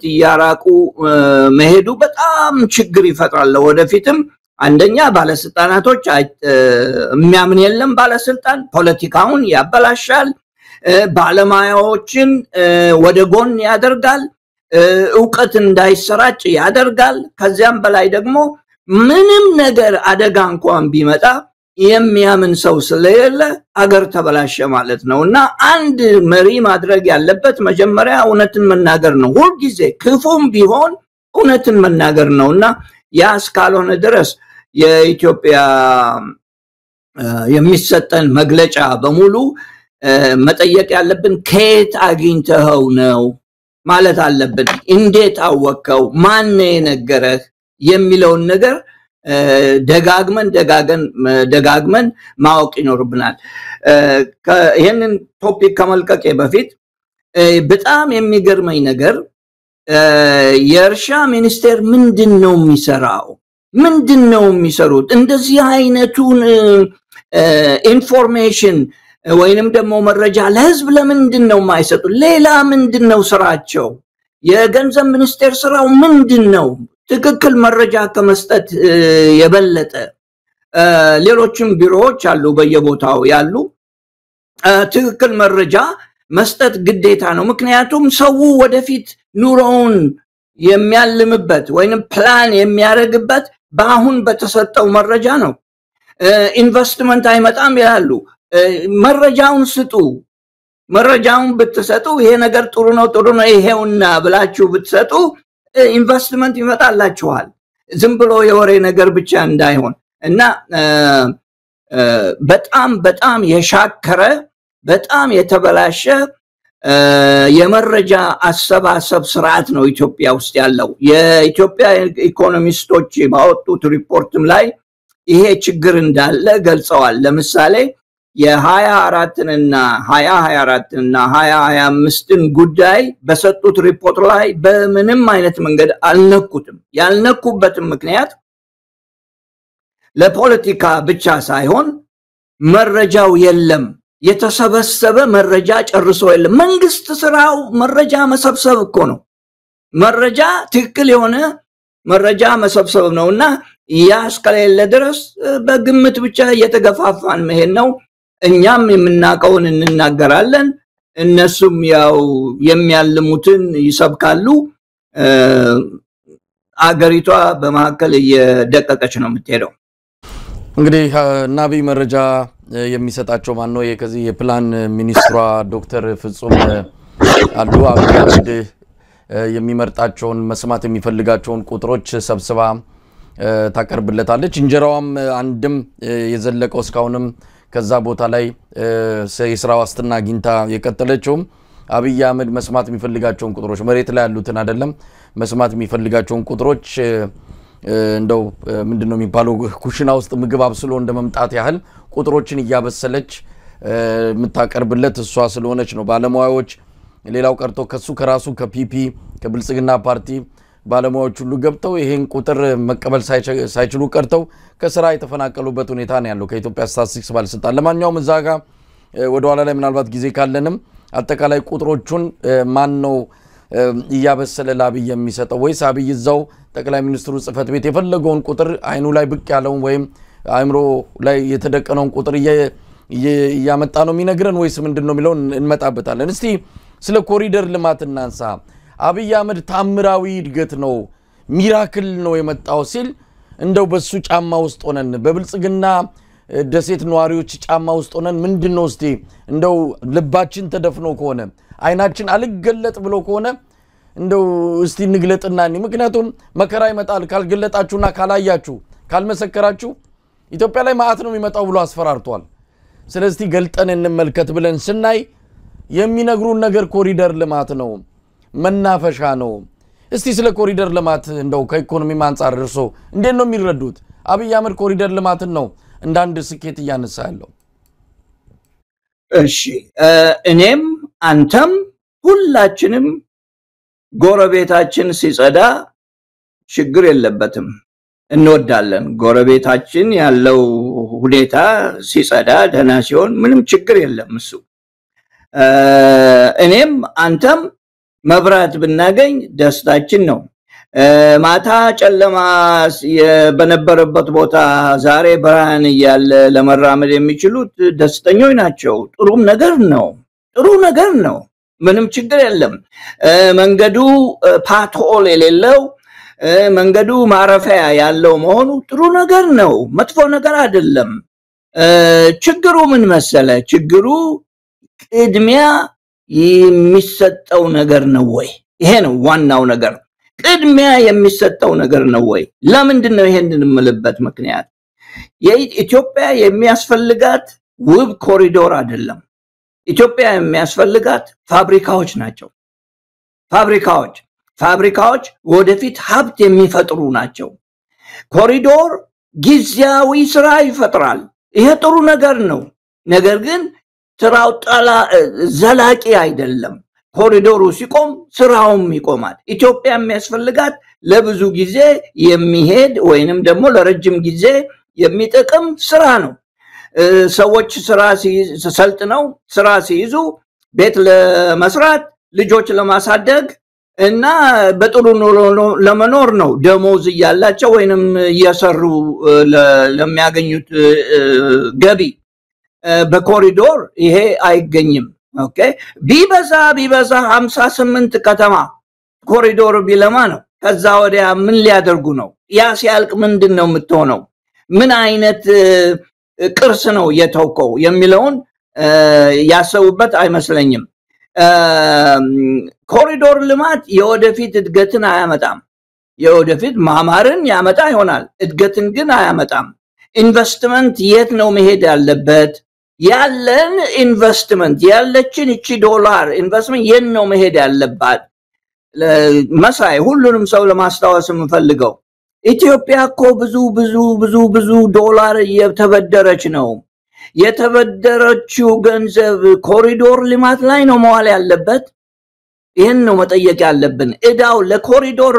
S2: እያራቁ መሄዱ በጣም ችግር ይፈጥራል ወደፊትም አንደኛ ባለስልጣናቶች የሚያምን የለም ባለስልጣን ፖለቲካውን ያበላሻል ባለማያዎችን ወደ ጎን ያደርጋል ዕውቀት እንዳይሰራጭ ያደርጋል ከዚያም በላይ ደግሞ ምንም ነገር አደጋ እንኳን ቢመጣ የሚያምን ሰው ስለሌለ አገር ተበላሸ ማለት ነውና አንድ መሪ ማድረግ ያለበት መጀመሪያ እውነትን መናገር ነው ሁሉ ጊዜ ክፉም ቢሆን እውነትን መናገር ነውና ያስ ካልሆነ ድረስ የኢትዮጵያ የሚሰጠን መግለጫ በሙሉ መጠየቅ ያለብን ከየት አግኝተው ነው ማለት አለብን እንዴት አወቀው ማን የነገረህ የሚለውን ነገር ደጋግመን ማወቅ ይኖርብናል ይሄንን ቶፒክ ከመልቀቄ በፊት በጣም የሚገርመኝ ነገር የእርሻ ሚኒስቴር ምንድነው የሚሰሩት እንደዚህ አይነቱን ኢንፎርሜሽን ወይንም ደግሞ መረጃ ለህዝብ ለምንድነው የማይሰጡ ሌላ ምንድነው ስራቸው የገንዘብ ሚኒስቴር ስራው ምንድነው ትክክል መረጃ ከመስጠት የበለጠ ሌሎችም ቢሮዎች አሉ በየቦታው ያሉ ትክክል መረጃ መስጠት ግዴታ ነው ምክንያቱም ሰው ወደፊት ኑሮውን የሚያልምበት ወይንም ፕላን የሚያደርግበት በአሁን በተሰጠው መረጃ ነው ኢንቨስትመንት አይመጣም ይላሉ መረጃውን ስጡ መረጃውን ብትሰጡ ይሄ ነገር ጥሩ ነው ይሄውና ብላችሁ ብትሰጡ ኢንቨስትመንት ይመጣላችኋል ዝም ብሎ የወሬ ነገር ብቻ እንዳይሆን እና በጣም የሻከረ በጣም የተበላሸ የመረጃ አሰባሰብ ስርዓት ነው ኢትዮጵያ ውስጥ ያለው የኢትዮጵያ ኢኮኖሚስቶች ባወጡት ሪፖርትም ላይ ይሄ ችግር እንዳለ ገልጸዋል ለምሳሌ የ24 እና 2024 እና 2025 ጉዳይ በሰጡት ሪፖርት ላይ በምንም አይነት መንገድ አልነኩትም ያልነኩበትም ምክንያት ለፖለቲካ ብቻ ሳይሆን መረጃው የለም የተሰበሰበ መረጃ ጨርሶ የለም መንግስት ስራው መረጃ መሰብሰብ እኮ ነው መረጃ ትክክል የሆነ መረጃ መሰብሰብ ነውና ያስከለለ ድረስ በግምት ብቻ እየተገፋፋን መሄድ ነው እኛም የምናቀውን እንናገራለን እነሱም ያው የሚያልሙትን ይሰብካሉ አገሪቷ በመሐከል እየደቀቀች ነው የምትሄደው
S1: እንግዲህ ናቢ መረጃ የሚሰጣቸው ማን ነው የከዚህ የፕላን ሚኒስትሯ ዶክተር ፍጹም አሉ አብራድ የሚመርጣቸውን መስማት የሚፈልጋቸውን ቁጥሮች ሰብስባ ታቀርብለታለች እንጀራውም አንድም የዘለቀው እስካሁንም ከዛ ቦታ ላይ የስራ ዋስትና አግኝታ የቀጠለችው አብይ አህመድ መስማት የሚፈልጋቸውን ቁጥሮች መሬት ላይ ያሉትን አይደለም መስማት የሚፈልጋቸውን ቁጥሮች እንደው ምንድነው የሚባለው ኩሽና ውስጥ ምግብ አብስሎ እንደመምጣት ያህል ቁጥሮችን ያበሰለች ምታቀርብለት እሷ ስለሆነች ነው ባለሙያዎች ሌላው ቀርቶ ከሱ ከራሱ ከፒፒ ከብልጽግና ፓርቲ ባለሙያዎች ሁሉ ገብተው ይሄን ቁጥር መቀበል ሳይችሉ ቀርተው ከስራ የተፈናቀሉበት ሁኔታ ነው ያለው ከኢትዮጵያ ስታቲስቲክስ ባለስልጣን ለማንኛውም እዛጋ ወደ ኋላ ላይ ምናልባት ጊዜ ካለንም አጠቃላይ ቁጥሮቹን ማን ነው ያበሰለ ለአብይ የሚሰጠው ወይስ አብይ እዛው ጠቅላይ ሚኒስትሩ ጽፈት ቤት የፈለገውን ቁጥር አይኑ ላይ ብቅ ያለውን ወይም አይምሮ ላይ የተደቀነውን ቁጥር ያመጣ ነው የሚነግረን ወይስ ምንድነው የሚለው እንመጣበታለን እስቲ ስለ ኮሪደር ልማት እናንሳ አብይ አህመድ ታምራዊ እድገት ነው ሚራክል ነው የመጣው ሲል እንደው በሱ ጫማ ውስጥ ሆነን በብልጽግና ደሴት ነዋሪዎች ጫማ ውስጥ ሆነን ምንድነው እስቲ እንደው ልባችን ተደፍኖ ከሆነ አይናችን አልገለጥ ብሎ ከሆነ እንደው እስቲ ንግለጥና ምክንያቱም መከራ ይመጣል ካልገለጣችሁና ካላያችሁ ካልመሰከራችሁ ኢትዮጵያ ላይ ማአት ነው የሚመጣው ብሎ አስፈራርቷል ስለዚህ ገልጠን እንመልከት ብለን ስናይ የሚነግሩን ነገር ኮሪደር ልማት ነው መናፈሻ ነው እስቲ ስለ ኮሪደር ልማት እንደው ከኢኮኖሚ አንፃር እርሶ እንዴት ነው የሚረዱት አብይ አህመድ ኮሪደር ልማትን ነው እንዳንድ ስኬት ያነሳ ያለው
S2: እሺ እኔም አንተም ሁላችንም ጎረቤታችን ሲጸዳ ችግር የለበትም እንወዳለን ጎረቤታችን ያለው ሁኔታ ሲጸዳ ደህና ሲሆን ምንም ችግር የለም እሱ እኔም አንተም መብራት ብናገኝ ደስታችን ነው ማታ ጨለማ በነበረበት ቦታ ዛሬ ብርሃን ያለ ለመራመድ የሚችሉት ደስተኞች ናቸው ጥሩም ነገር ነው ምንም ችግር የለም መንገዱ ፓትሆል የሌለው መንገዱ ማረፊያ ያለው መሆኑ ጥሩ ነገር ነው መጥፎ ነገር አይደለም ችግሩ ምን መሰለ ችግሩ ቅድሚያ የሚሰጠው ነገር ነው ወይ ይሄ ነው ዋናው ነገር ቅድሚያ የሚሰጠው ነገር ነው ወይ ለምንድነው ይሄንን የምልበት ምክንያት የኢትዮጵያ የሚያስፈልጋት ውብ ኮሪዶር አይደለም ኢትዮጵያ የሚያስፈልጋት ፋብሪካዎች ናቸው ፋብሪካዎች ወደፊት ሀብት የሚፈጥሩ ናቸው ኮሪዶር ጊዜያዊ ስራ ይፈጥራል ይሄ ጥሩ ነገር ነው ነገር ግን ስራው ዘላቂ አይደለም ኮሪዶሩ ሲቆም ስራውም ይቆማል ኢትዮጵያ የሚያስፈልጋት ለብዙ ጊዜ የሚሄድ ወይንም ደግሞ ለረጅም ጊዜ የሚጠቅም ስራ ነው ሰዎች ስራ ሲሰልጥነው ስራ ሲይዙ ቤት ለመስራት ልጆች ለማሳደግ እና በጥሩ ለመኖር ነው ደሞዝ ያላቸው ወይንም እየሰሩ ለሚያገኙት ገቢ በኮሪዶር ይሄ አይገኝም ኦኬ ቢበዛ 58 ከተማ ኮሪዶር ቢለማ ነው ከዛ ወዲያ ምን ሊያደርጉ ነው ያ ሲያልቅ ምንድነው የምትሆነው ምን አይነት ቅርስ ነው የተውከው የሚለውን ያሰውበት አይመስለኝም ኮሪዶር ልማት የወደፊት እድገትን አያመጣም የወደፊት ማማርን ያመጣ ይሆናል እድገትን ግን አያመጣም ኢንቨስትመንት የት ነው መሄድ ያለበት ያለን ኢንቨስትመንት ያለችን እቺ ዶላር ኢንቨስትመንት የት ነው መሄድ ያለባት መሳይ ሁሉንም ሰው ለማስተዋወስ የምፈልገው ኢትዮጵያ እኮ ብዙ ዶላር የተበደረች ነው የተበደረችው ገንዘብ ኮሪዶር ልማት ላይ ነው መዋል ያለበት ይሄን ነው መጠየቅ ያለብን እዳው ለኮሪዶር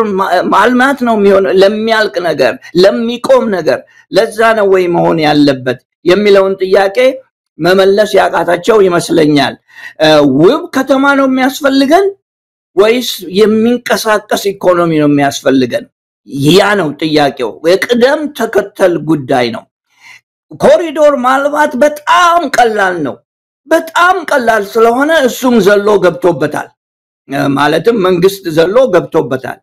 S2: ማልማት ነው የሚሆነው ለሚያልቅ ነገር ለሚቆም ነገር ለዛ ነው ወይ መሆን ያለበት የሚለውን ጥያቄ መመለስ ያቃታቸው ይመስለኛል ውብ ከተማ ነው የሚያስፈልገን ወይስ የሚንቀሳቀስ ኢኮኖሚ ነው የሚያስፈልገን ያ ነው ጥያቄው የቅደም ተከተል ጉዳይ ነው ኮሪዶር ማልማት በጣም ቀላል ነው በጣም ቀላል ስለሆነ እሱም ዘሎ ገብቶበታል ማለትም መንግስት ዘሎ ገብቶበታል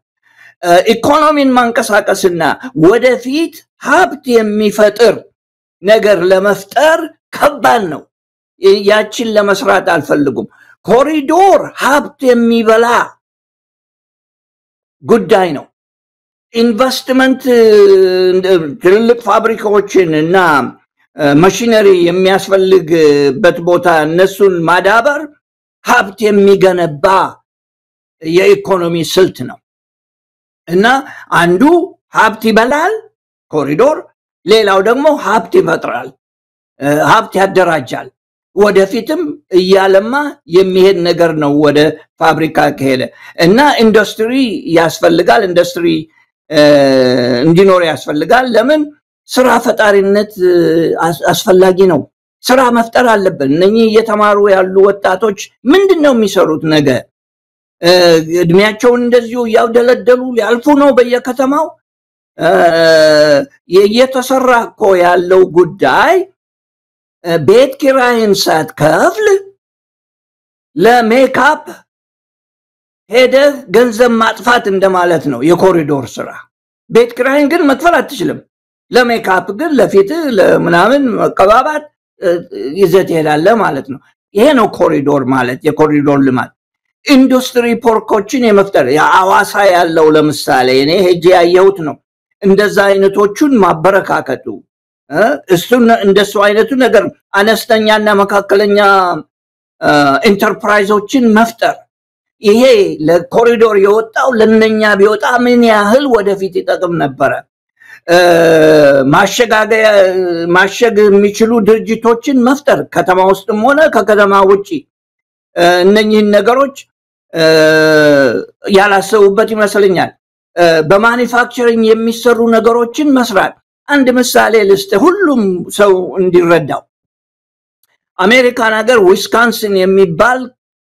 S2: ኢኮኖሚን ማንቀሳቀስና ወደፊት ሀብት የሚፈጥር ነገር ለመፍጠር ከባድ ነው ያችን ለመስራት አልፈልጉም ኮሪዶር ሀብት የሚበላ ጉዳይ ነው ኢንቨስትመንት ትልልቅ ፋብሪካዎችን እና ማሽነሪ የሚያስፈልግበት ቦታ እነሱን ማዳበር ሀብት የሚገነባ የኢኮኖሚ ስልት ነው እና አንዱ ሀብት ይበላል ኮሪዶር ሌላው ደግሞ ሀብት ይፈጥራል ሀብት ያደራጃል ወደፊትም እያለማ የሚሄድ ነገር ነው ወደ ፋብሪካ ከሄደ እና ኢንዱስትሪ ያስፈልጋል ኢንዱስትሪ እንዲኖር ያስፈልጋል ለምን ስራ ፈጣሪነት አስፈላጊ ነው ስራ መፍጠር አለብን እነኚህ እየተማሩ ያሉ ወጣቶች ምንድነው የሚሰሩት ነገ እድሜያቸውን እንደዚሁ ያውደለደሉ ሊያልፉ ነው በየከተማው የተሰራ እኮ ያለው ጉዳይ ቤት ኪራይን ሳትከፍል ለሜካፕ ሄደ ገንዘብ ማጥፋት እንደማለት ነው የኮሪዶር ስራ ቤት ኪራይን ግን መክፈል አትችልም ለሜካፕ ግን ለፊት ለምናምን መቀባባት ይዘት ይላል ማለት ነው ይሄ ነው ኮሪዶር ማለት የኮሪዶር ልማት ኢንዱስትሪ ፖርኮችን የመፍጠር ያዋሳ ያለው ለምሳሌ እኔ ሄጄ ያየሁት ነው እንደዛ አይነቶቹን ማበረካከቱ እሱን እንደሱ አይነቱ ነገር አነስተኛና መካከለኛ ኢንተርፕራይዞችን መፍጠር ይሄ ለኮሪዶር የወጣው ለነኛ ቢወጣ ምን ያህል ወደፊት ይጠቅም ነበር ማሸግ የሚችሉ ድርጅቶችን መፍጠር ከተማ ውስጥም ሆነ ከከተማ ውጪ እነኚህን ነገሮች ያላሰቡበት ይመስለኛል በማኒፋክቸሪንግ የሚሰሩ ነገሮችን መስራት አንድ ምሳሌ ልስጥ ሁሉም ሰው እንዲረዳው አሜሪካን ሀገር ዊስካንሲን የሚባል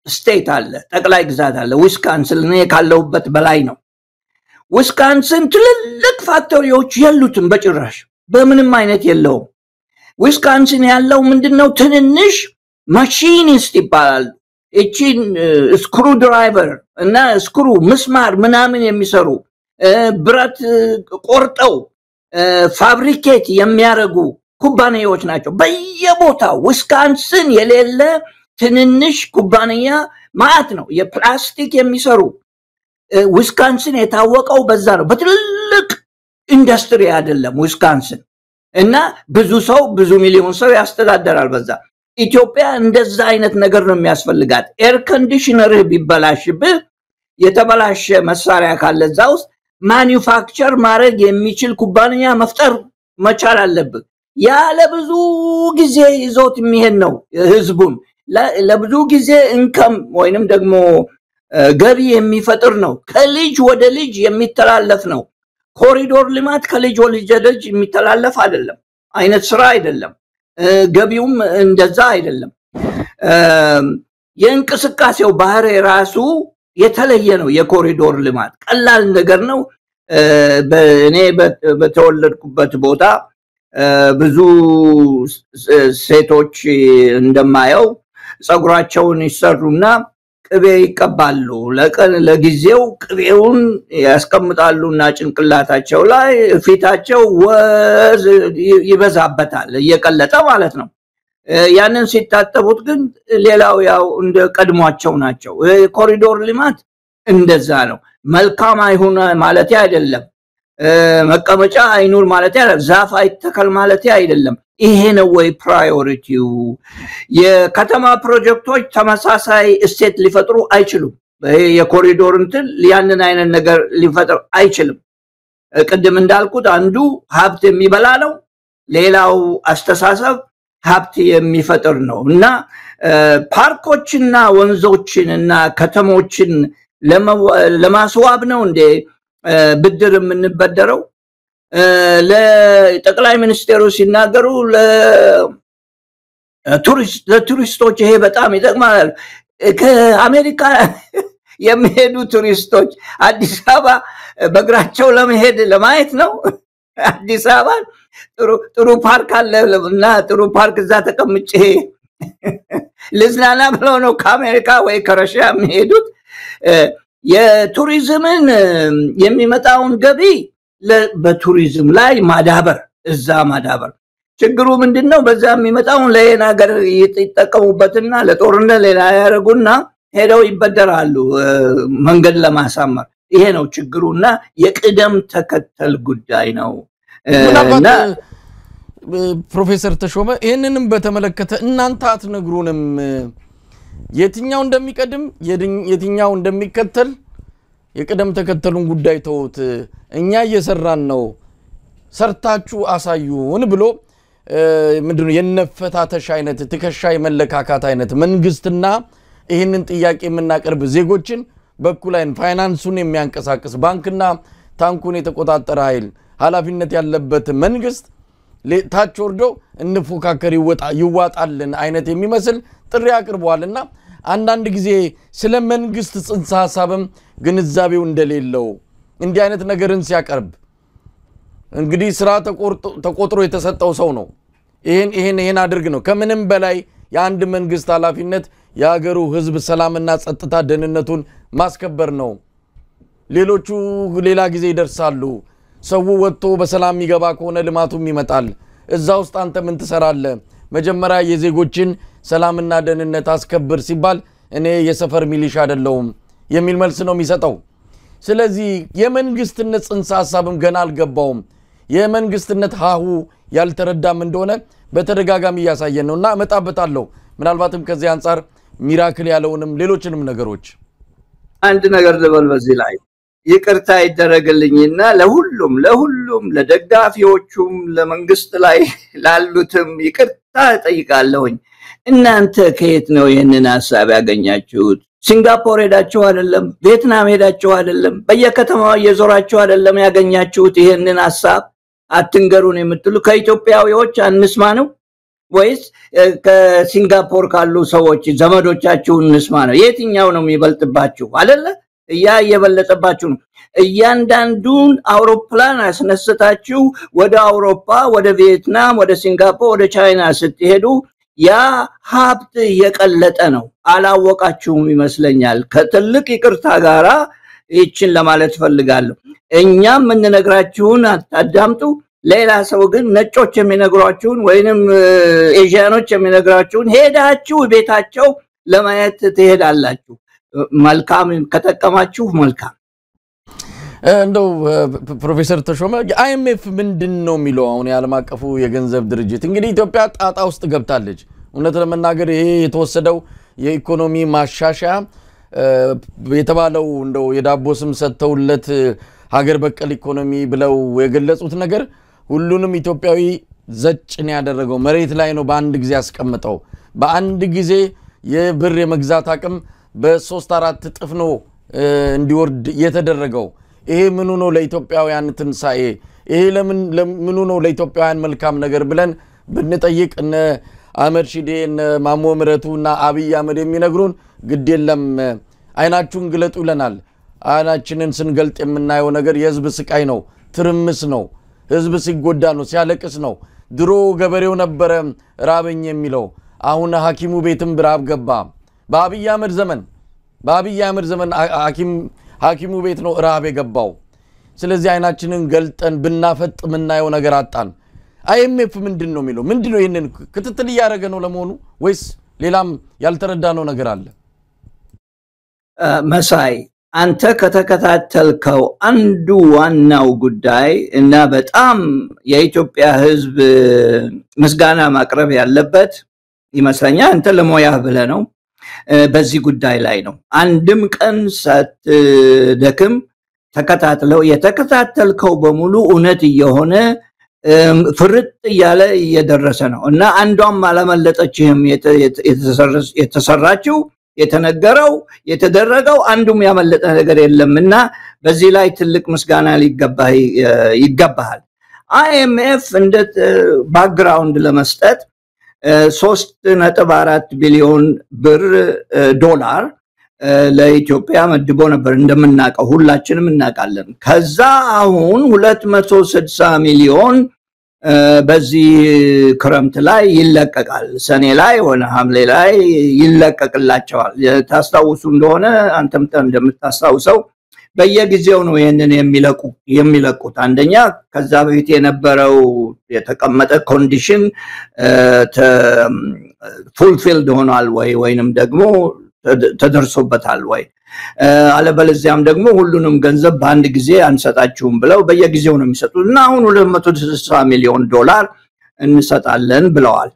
S2: ስቴት አለ ጠቅላይ ግዛት አለ ዊስካንሲን እኔ ካለሁበት በላይ ነው ዊስካንሲን ትልልቅ ፋክተሪዎች የሉትም በጭራሽ በምንም አይነት የለውም ዊስካንሲን ያለው ምንድነው ትንንሽ ማሺኒስት ይባላል እቺን ስክሩ ድራይቨር እና ስክሩ ምስማር ምናምን የሚሰሩ ብረት ቆርጠው ፋብሪኬት የሚያረጉ ኩባንያዎች ናቸው በየቦታው ዊስካንሲን የሌለ ትንንሽ ኩባንያ ማአት ነው የፕላስቲክ የሚሰሩ ዊስካንሲን የታወቀው በዛ ነው በትልልቅ ኢንዱስትሪ አይደለም ዊስካንሲን እና ብዙ ሚሊዮን ሰው ያስተዳደራል በዛ ኢትዮጵያ እንደዛ አይነት ነገር ነው የሚያስፈልጋት ኤር ኮንዲሽነር ቢበላሽብህ የተበላሸ መሳሪያ ካለዛ ውስጥ ማኒፋክቸር ማድረግ የሚችል ኩባንያ መፍጠር መቻል አለበት ያለ ብዙ ጊዜ ይዞት የሚሄድ ነው ህዝቡን ለብዙ ጊዜ ኢንካም ወይንም ደግሞ ገቢ የሚፈጥር ነው ከልጅ ወደ ልጅ የሚተላለፍ ነው ኮሪዶር ልማት ከልጅ ወደ ልጅ የሚተላለፍ አይደለም አይነት ስራ አይደለም ገቢውም እንደዛ አይደለም የእንቅስቃሴው ባህር ራሱ የተለየ ነው የኮሪዶር ልማት ቀላል ነገር ነው በእኔ በተወለድኩበት ቦታ ብዙ ሴቶች እንደማየው ጸጉራቸውን ይሰሩና ቅቤ ይቀባሉ ለጊዜው ቅቤውን ያስቀምጣሉና ጭንቅላታቸው ላይ ፊታቸው ወዝ ይበዛበታል እየቀለጠ ማለት ነው ያንን ሲታጠቡት ግን ሌላው ያው እንደ ቀድሟቸው ናቸው ኮሪዶር ልማት እንደዛ ነው መልካም አይሁን ማለት አይደለም መቀመጫ አይኑር ማለት አይደለም ዛፍ አይተከል ማለት አይደለም ይሄ ነው ወይ ፕራዮሪቲው የከተማ ፕሮጀክቶች ተመሳሳይ ስቴት ሊፈጥሩ አይችሉም የኮሪዶር እንትን ያንን አይነት ነገር ሊፈጥር አይችልም ቅድም እንዳልኩት አንዱ ሀብት የሚበላ ነው ሌላው አስተሳሰብ ሀብት የሚፈጥር ነው እና ፓርኮችና ወንዞችንና ከተሞችን ለማስዋብ ነው እንደ ብድር የምንበደረው ለጠቅላይ ሚኒስቴሩ ሲናገሩ ለቱሪስቶች ይሄ በጣም ይጠቅማል ከአሜሪካ የሚሄዱ ቱሪስቶች አዲስ አበባ በእግራቸው ለመሄድ ለማየት ነው አዲስ አበባ ጥሩ ፓርክ አለና ጥሩ ፓርክ እዛ ተቀምጬ ለዝናና ብለው ነው ከአሜሪካ ወይ ከረሺያ የሚሄዱት የቱሪዝምን የሚመጣውን ገቢ በቱሪዝም ላይ ማዳበር እዛ ማዳበር ችግሩ ምንድነው በዛ የሚመጣውን ለየናገር ይተጠቀሙበትና ለጦርነት ሌላ ያረጉና ሄደው ይበደራሉ መንገድ ለማሳመር ይሄ ነው ችግሩና የቅደም ተከተል ጉዳይ ነው እና
S1: ፕሮፌሰር ተሾመ ይሄንንም በተመለከተ እናንተ አትነግሩንም የትኛው እንደሚቀድም የትኛው እንደሚከተል የቀደም ተከተሉን ጉዳይ ተውት እኛ እየሰራን ነው ሰርታችሁ አሳዩን ብሎ ምንድነው የነፈታተሽ አይነት ትከሻይ መለካካት አይነት መንግስትና ይሄንን ጥያቄ የምናቀርብ ዜጎችን በኩላይን ፋይናንሱን የሚያንቀሳቅስ ባንክና ታንኩን የተቆጣጠረ ኃይል ኃላፊነት ያለበት መንግስት ታች ወርዶ እንፎካከር ይዋጣልን አይነት የሚመስል ጥሪ አቅርበዋልና አንዳንድ ጊዜ ስለ መንግስት ጽንሰ ሐሳብም ግንዛቤው እንደሌለው እንዲህ አይነት ነገርን ሲያቀርብ እንግዲህ ስራ ተቆጥሮ የተሰጠው ሰው ነው ይሄን አድርግ ነው ከምንም በላይ የአንድ መንግስት ኃላፊነት ያገሩ ህዝብ ሰላምና ጸጥታ ደህንነቱን ማስከበር ነው ሌሎቹ ሌላ ጊዜ ይደርሳሉ ሰው ወጥቶ በሰላም ይገባ ከሆነ ልማቱም ይመጣል እዛ ውስጥ አንተ ምን ትሰራለህ መጀመሪያ የዜጎችን ሰላምና ደህንነት አስከብር ሲባል እኔ የሰፈር ሚሊሻ አይደለሁም የሚል መልስ ነው የሚሰጠው ስለዚህ የመንግስትነት ጽንሰ ሐሳብም ገና አልገባውም የመንግስትነት ሃሁ ያልተረዳም እንደሆነ በተደጋጋሚ ያሳየን ነውና መጣበታለሁ ምናልባትም ከዚህ አንፃር ሚራክል ያለውንም ሌሎችንም ነገሮች
S2: አንድ ነገር ልበል በዚህ ላይ ይቅርታ ይደረግልኝና ለሁሉም ለደጋፊዎቹም ለመንግስት ላይ ላሉትም ይቅርታ ጠይቃለሁኝ እናንተ ከየት ነው ይሄንን ሐሳብ ያገኛችሁት ሲንጋፖር ሄዳችሁ አይደለም ቪየትናም ሄዳችሁ አይደለም በየከተማው እየዞራችሁ አይደለም ያገኛችሁት ይሄንን ሐሳብ አትንገሩን የምትሉ ከኢትዮጵያውያን አንስማ ነው ወይስ ከሲንጋፖር ካሉ ሰዎች ዘመዶቻችሁ እንስማ ነው የትኛው ነው የሚበልጥባችሁ አይደለ የበለጠባችሁ ነው እያንዳንዱን አውሮፕላን አስነስታችሁ ወደ አውሮፓ ወደ ቪየትናም ወደ ሲንጋፖር ወደ ቻይና ስትሄዱ ያ ሀብት የቀለጠ ነው አላወቃችሁም ይመስለኛል ከትልቅ ይቅርታ ጋራ ይችን ለማለት ፈልጋለሁ እኛም እንነግራችሁን አታዳምጡ ሌላ ሰው ግን ነጮች የሚነግሯችሁን ወይንም ኤዥያኖች የሚነግራችሁን ሄዳችሁ ቤታቸው ለማየት ትሄዳላችሁ መልካም ከተቀማችሁ መልካም
S1: እንደው ፕሮፌሰር ተሾመ አይኤምኤፍ ምንድነው የሚለው አሁን የዓለም አቀፉ የገንዘብ ድርጅት እንግዲህ ኢትዮጵያ ጣጣ ውስጥ ገብታለች እውነት ለመናገር ይሄ የተወሰደው የኢኮኖሚ ማሻሻያ የተባለው እንደው የዳቦ ስም ሰጥተውለት ሀገር በቀል ኢኮኖሚ ብለው የገለጹት ነገር ሁሉንም ኢትዮጵያዊ ዘጭን ያደረገው መሬት ላይ ነው በአንድ ጊዜ ያስቀምጠው በአንድ ጊዜ የብር የመግዛት አቅም በ3-4 እጥፍ ነው እንዲወርድ የተደረገው ይሄ ምኑ ነው ለኢትዮጵያውያን ትንሳኤ ይሄ ለምኑ ነው ለኢትዮጵያውያን መልካም ነገር ብለን ብንጠይቅ እነ አህመድ ሺዴ እነ ማሞ ምረቱና አብይ አህመድ የሚነግሩን ግድ የለም አይናችሁን ግለጡ ይለናል አይናችንን ስንገልጥ የምናየው ነገር የህዝብ ስቃይ ነው ትርምስ ነው ህዝብ ሲጎዳ ነው ሲያለቅስ ነው ድሮ ገበሬው ነበር ራበኝ የሚለው አሁን ሐኪሙ ቤትም ብራብ ገባ በአብይ አህመድ ዘመን ሐኪሙ ቤት ነው ራብ የገባው ስለዚህ አይናችንን ገልጠን ብናፈጥ ምናየው ነገር አጣን አይኤምኤፍ ምንድነው የሚለው ምንድነው ይሄንን ክትትል ያደረገ ነው ለመሆኑ ወይስ ሌላም ያልተረዳነው ነገር አለ
S2: መሳይ አንተ ከተከታተልከው አንዱ ዋናው ጉዳይ እና በጣም የኢትዮጵያ ህዝብ ምስጋና ማቅረብ ያለበት ይመስለኛል አንተ ለሞያህ ብለ ነው በዚህ ጉዳይ ላይ ነው አንድም ቀን ሳትደክም ተከታትለው የተከታተልከው በሙሉ እውነት የሆነ ፍርጥ ያለ እየደረሰ ነው እና አንዷም አላመለጠችህም የተሰራችው የተነገረው የተደረገው አንዱም ያመለጠ ነገር የለምና በዚህ ላይ ትልቅ ምስጋና ይገባሃል አይኤምኤፍ እንደ ባክግራውንድ ለመስጠት 3.4 ቢሊዮን ብር ዶላር ለኢትዮጵያ መድቦ ነበር እንደምናቀው ሁላችንም እናቃለን ከዛ አሁን 260 ሚሊዮን በዚህ ክረምት ላይ ይለቀቃል ሰኔ ላይ ወና ሐምሌ ላይ ይለቀቅላቸዋል ታስታውሱ እንደሆነ አንተም እንደምታስታውሰው በየጊዜው ነው ይሄንን የሚለቁት አንደኛ ከዛ በፊት የነበረው የተቀመጠ ኮንዲሽን ፉልፊልድ ሆኗል ወይንም ደግሞ ተደርሶበታል ወይ አለበለዚያም ደግሞ ሁሉንም ገንዘብ በአንድ ጊዜ አንሰጣችሁም ብለው በየጊዜው ነው የሚሰጡትና አሁን 260 ሚሊዮን ዶላር እንሰጣለን ብለዋል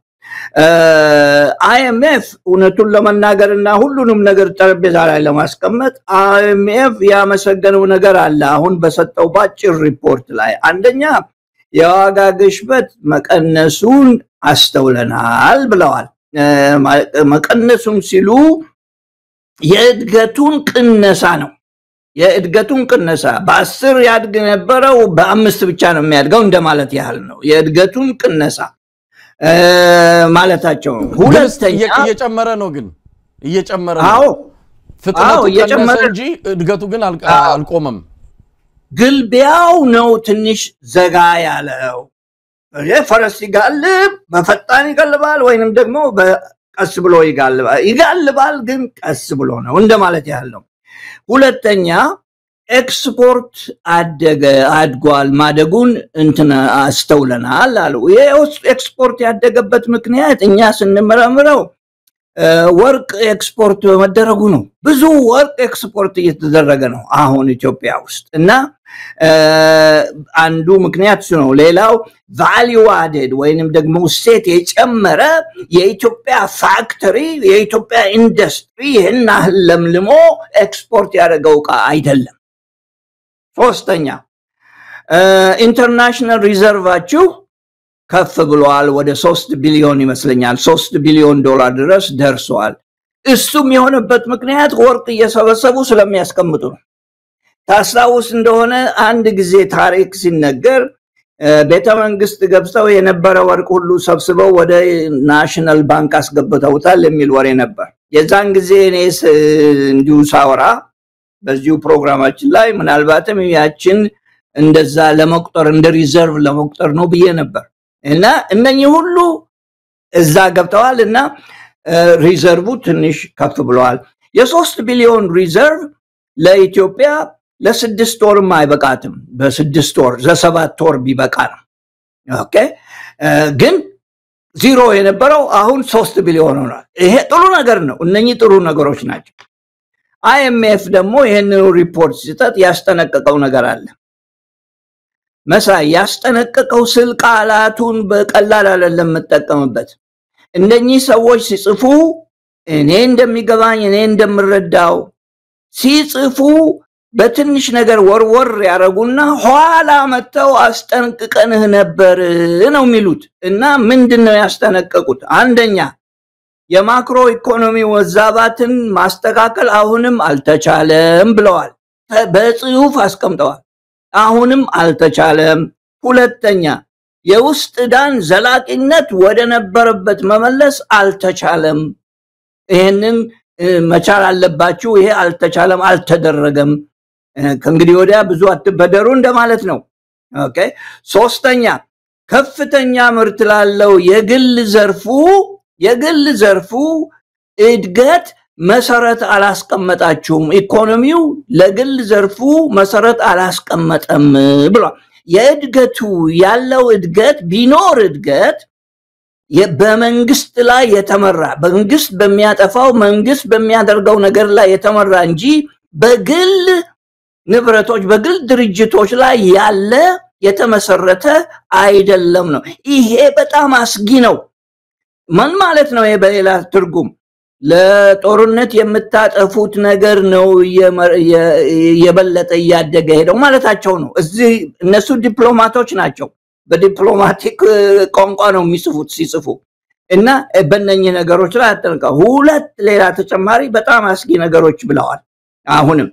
S2: IMF እውነቱን ለመናገርና ሁሉንም ነገር ጠረጴዛ ላይ ለማስቀመጥ IMF ያመሰገነው ነገር አለ አሁን በሰጠው ባጭር ሪፖርት ላይ አንደኛ የዋጋ ግሽበት መቀነሱን አስተውለናል ብለዋል መቀነሱን ሲሉ የእድገቱን ቅነሳ ነው የእድገቱን ቅነሳ በ10 ያድግ የነበረው በ5 ብቻ ነው የሚያድገው እንደማለት ያህል ነው የእድገቱን ቅነሳ ማለታቸው ሁለተኛ
S1: እየጨመረ ነው ግን እየጨመረ ነው ፍጥነቱ እየጨመረ እንጂ እድገቱ ግን አልቆመም
S2: ግልቢያው ነው ትንሽ ዘጋ ያለው ፈረስ ይጋልብ በፈጣን ይጋልባል ወይንም ደግሞ በቀስ ብሎ ይጋልባል ግን ቀስ ብሎ ነው እንደማለት ያህል ነው ሁለተኛ ኤክስፖርት አድጓል ማደጉን እንትና አስተውለናል አሉ ኤክስፖርት ያደገበት ምክንያት እኛ ስንመረምረው ወርቅ ኤክስፖርት መደረጉ ነው ብዙ ወርቅ ኤክስፖርት እየተደረገ ነው አሁን ኢትዮጵያ ውስጥ እና አንዱ ምክንያት ነው ሌላው ቫልዩ አድድ ወይንም ደግሞ ሴት የጨመረ የኢትዮጵያ ፋክተሪ የኢትዮጵያ ኢንደስትሪ እና ለምልሞ ኤክስፖርት ያደረገው አይደለም ሶስተኛ ኢንተርናሽናል ሪዘርቫችሁ ከፍ ብሏል ወደ 3 ቢሊዮን ይመስለኛል 3 ቢሊዮን ዶላር ድረስ ደርሷል እሱም የሆነበት ምክንያት ወርቅ እየሰበሰቡ ስለሚያስቀምጡ ነው ታስታውስ እንደሆነ አንድ ጊዜ ታሪክ ሲነገር ቤተ መንግስት ገብተው የነበረ ወርቅ ሁሉ ሰብስበው ወደ ናሽናል ባንክ አስገብተውታል የሚል ወሬ ነበር የዛን ጊዜ እኔስ እንዲሁ ሳወራ በዚሁ ፕሮግራማችን ላይ ምናልባትም ያችን እንደዛ ለመቁጠር እንደ ሪዘርቭ ለመቁጠር ነው ብዬ ነበር እና እነኚህ ሁሉ እዛ ገብተዋልና ሪዘርቭ ትንሽ ከፍ ብሏል የ3 ቢሊዮን ሪዘርቭ ለኢትዮጵያ ለ6 ወርም አይበቃትም በ6 ወር ለ7 ወር ቢበቃ ነው ኦኬ ግን ዜሮ የነበረው አሁን 3 ቢሊዮን ሆኗል ይሄ ጥሩ ነገር ነው እነኚህ ጥሩ ነገሮች ናቸው IMF ደግሞ ይሄንን ሪፖርት ሲሰጥ ያስጠነቀቀው ነገር አለ መሳይ ያስጠነቀቀው ስልቃላቱን በቀላል አይደለም መጠቀምበት እነኚህ ሰዎች ሲጽፉ እኔ እንደሚገባኝ እኔ እንደምረዳው ሲጽፉ በትንሽ ነገር ወርወር ያረጉና ኋላ መተው አስጠንቅቀንህ ነበር ነው የሚሉት እና ምንድነው ያስጠነቀቁት አንደኛ የማክሮ ኢኮኖሚ ወዛባትን ማስተካከል አሁንም አልተቻለም ብለዋል በጽሁፍ አስቀምጠዋል አሁንም አልተቻለም ሁለተኛ የውስጥ ዳን ዘላቂነት ወደ ነበረበት መመለስ አልተቻለም ይሄንን መቻል አለባችሁ ይሄ አልተቻለም አልተደረገም ከእንግዲህ ወዲያ ብዙ አትበደሩ እንደማለት ነው ኦኬ ሶስተኛ ከፍተኛ ምርት ላለው የግል ዘርፉ እድገት መሰረት አላስቀመጣችሁም ኢኮኖሚው ለግል ዘርፉ መሰረት አላስቀመጠም ብሏል የእድገቱ ያለው እድገት ቢኖር እድገት በመንግስት ላይ የተመራ መንግስት በሚያጠፋው መንግስት በሚያደርገው ነገር ላይ የተመራ እንጂ በግል ንብረቶች በግል ድርጅቶች ላይ ያለ የተመሰረተ አይደለም ነው ይሄ በጣም አስጊ ነው ምን ማለት ነው በሌላ ትርጉም ለጦርነት የምታጠፉት ነገር ነው የበለጠ ያደገ ሄደው ማለታቸው ነው እዚህ እነሱ ዲፕሎማቶች ናቸው በዲፕሎማቲክ ቋንቋ ነው የሚጽፉት ሲጽፉ እና በእነኚህ ነገሮች ላይ አጠንቀቁ ሁለት ሌላ ተጨማሪ በጣም አስጊ ነገሮች ብለዋል አሁንም